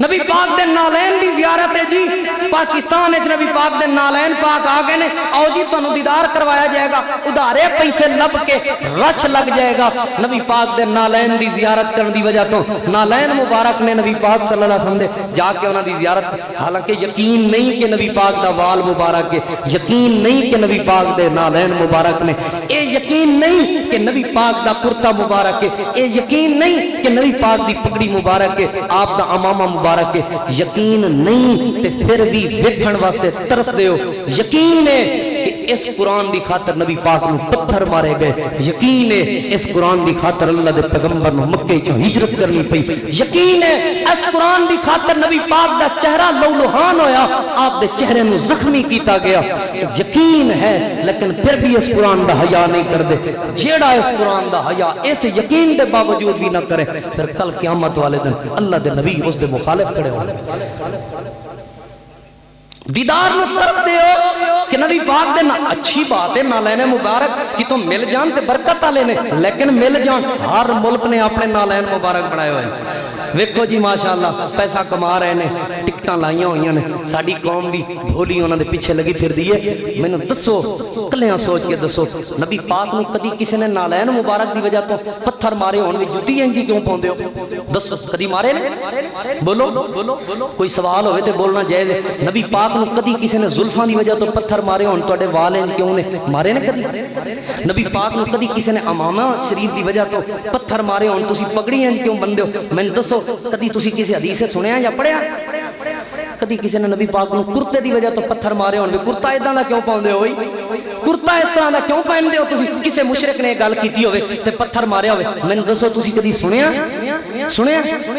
نبی پاک دے نالین دی زیارت ہے جی پاکستان ہے نبی پاک دے نالین پاک آگے نے آؤ جی تو دیدار کروایا جائے گا ادھارے پیسے لب کے رچ لگ جائے گا نبی پاک دے نالین دی زیارت کرنے دی وجہ تو نالین مبارک نے نبی پاک صلی اللہ علیہ وسلم دے جا کے انہاں دی زیارت حالانکہ یقین نہیں کہ نبی پاک دا وال مبارک ہے یقین نہیں کہ نبی پاک دے نالین مبارک نے اے یقین نہیں کہ نبی پاک دا کرتا مبارک ہے اے یقین نہیں کہ نبی پاک دی پگڑی مبارک ہے آپ دا امامہ مبارک ہے یقین نہیں تے پھر بھی ویکھن واسطے ترس دیو یقین ہے کہ اس قرآن دی خاطر نبی پاک نو پتھر مارے گئے یقین ہے اس قرآن دی خاطر اللہ دے پیغمبر نو مکے چوں ہجرت کرنی پئی یقین ہے اس قرآن دی خاطر نبی پاک دا چہرہ لولوہان ہویا آپ دے چہرے نو زخمی کیتا گیا یقین ہے لیکن پھر بھی اس قرآن دا حیا نہیں کر دے جیڑا اس قرآن دا حیا اس یقین دے باوجود بھی نہ کرے پھر کل قیامت والے دن اللہ دے نبی اس دے مخالف کھڑے ہوں دیدار نو ترس دے ہو کہ نبی پاک دے اچھی بات ہے نالین مبارک کی تو مل جان تے برکت آلے نے لیکن مل جان ہر ملک نے اپنے نالین مبارک بڑھائے ہوئے ویکھو جی ماشاءاللہ پیسہ کما رہے نے ٹکٹاں لائیاں ہوئیاں نے ساڑی قوم بھی بھولی انہوں نے پیچھے لگی پھر دیئے میں نے دسو کلیاں سوچ کے دسو نبی پاک نو کدی کسی نے نالین مبارک دی وجہ تو پتھر مارے ہونے جتی ہیں جی کیوں پاؤندے ہو دسو کدی مارے نے بولو کوئی سوال ہوئے تے بولنا جائز ہے نبی پاک نو کدی کسی نے زلفان دی وجہ تو پتھر مارے ہون تو اڈے والیں کیوں نے مارے نے کدی نبی پاک نو کدی کسی نے امامہ شریف دی وجہ تو پتھر مارے ہون تسی پگڑی ہیں کیوں بندے ہو میں دسو کدی تسی کسی حدیث سے سنیا یا پڑھیا کدی کسی نے نبی پاک نو کرتے دی وجہ تو پتھر مارے ہون کرتا ادھاں دا کیوں پاؤندے ہوئی کرتا اس طرح دا کیوں پہن دے ہو تسی کسے مشرک نے گل کیتی ہوئے تے پتھر مارے ہوئے میں دسو تسی کدی سنیا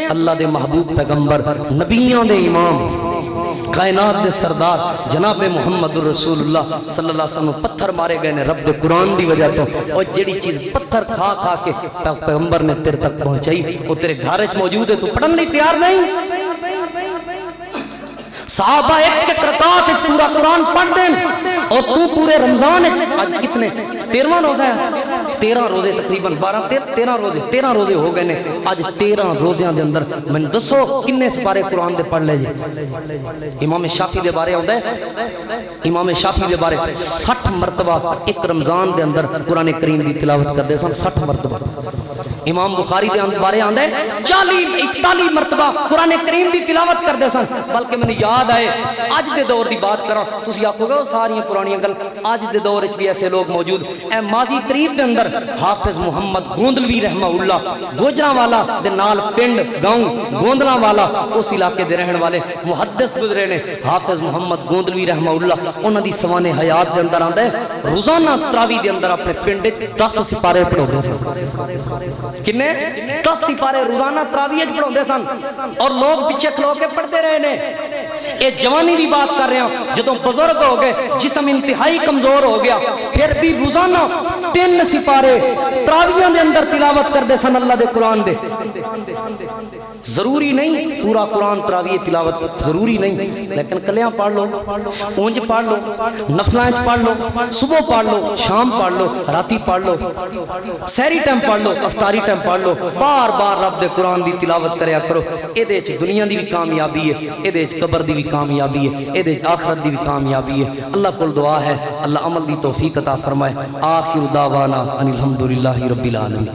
اللہ دے محبوب پیغمبر نبیوں دے امام کائنات دے سردار جناب محمد رسول اللہ صلی اللہ علیہ وسلم پتھر مارے گئے نے رب دے قرآن دی وجہ تو اور جیڑی چیز پتھر کھا کھا کے پیغمبر نے تیرے تک پہنچائی وہ تیرے گھارج موجود ہے تو پڑھن لی تیار نہیں صحابہ ایک کے کرتات ایک پورا قرآن پڑھ دیں اور تو پورے رمضان آج کتنے 13واں روزہ ہے 13 روزے تقریباً 13 روزے ہو گئے نے آج 13 روزیاں دے اندر میں دسو کنے سپارے قرآن دے پڑھ لے جی امام شافعی دے بارے ہوندے امام شافعی دے بارے 60 مرتبہ ایک رمضان دے اندر قرآن کریم دی تلاوت کر دے سن 60 مرتبہ امام بخاری دے بارے آندے 41 مرتبہ قرآن کریم دی تلاوت کر دے سن بلکہ میں نے یاد آئے آج دے دور دی بات کرا تسی آکھو گے ساری پرانی گل آج دے دور وچ بھی ایسے لوگ موجود اے ماضی قریب دے اندر حافظ محمد گوندلوی رحمہ اللہ گوجراں والا دے نال پنڈ گاؤں گوندلاں والا اس علاقے دے رہن والے محدث گزرے نے حافظ محمد گوندلوی رحمہ اللہ انہاں دی سوانے حیات دے اندر آندا ہے روزانہ تراوی دے اندر اپنے پنڈ 10 سپارے پڑھاندے سن کنے 10 سپارے روزانہ تراوی وچ پڑھاندے سن اور لوگ پیچھے کھلو کے پڑھتے رہے نے اے جوانی دی بات کر رہے ہیں جدوں بزرگ ہو گئے جسم انتہائی کمزور ہو گیا پھر بھی روزانہ 3 سپارے تراویاں دے اندر تلاوت کر دے سن اللہ دے قرآن دے ضروری نہیں پورا قرآن تراوی تلاوت ضروری نہیں لیکن کلیاں پڑھ لو اونج پڑھ لو نفلانچ پڑھ لو صبح پڑھ لو شام پڑھ لو راتی پڑھ لو سحری ٹائم پڑھ لو افطاری ٹائم پڑھ لو بار بار رب دے قرآن دی تلاوت کریا کرو اے دے وچ دنیا دی بھی کامیابی ہے اے دے وچ قبر دی بھی کامیابی ہے اے دے وچ آخرت دی بھی کامیابی ہے اللہ کول دعا ہے اللہ عمل دی توفیق عطا فرمائے آخر دعوانا ان الحمدللہ رب العالمین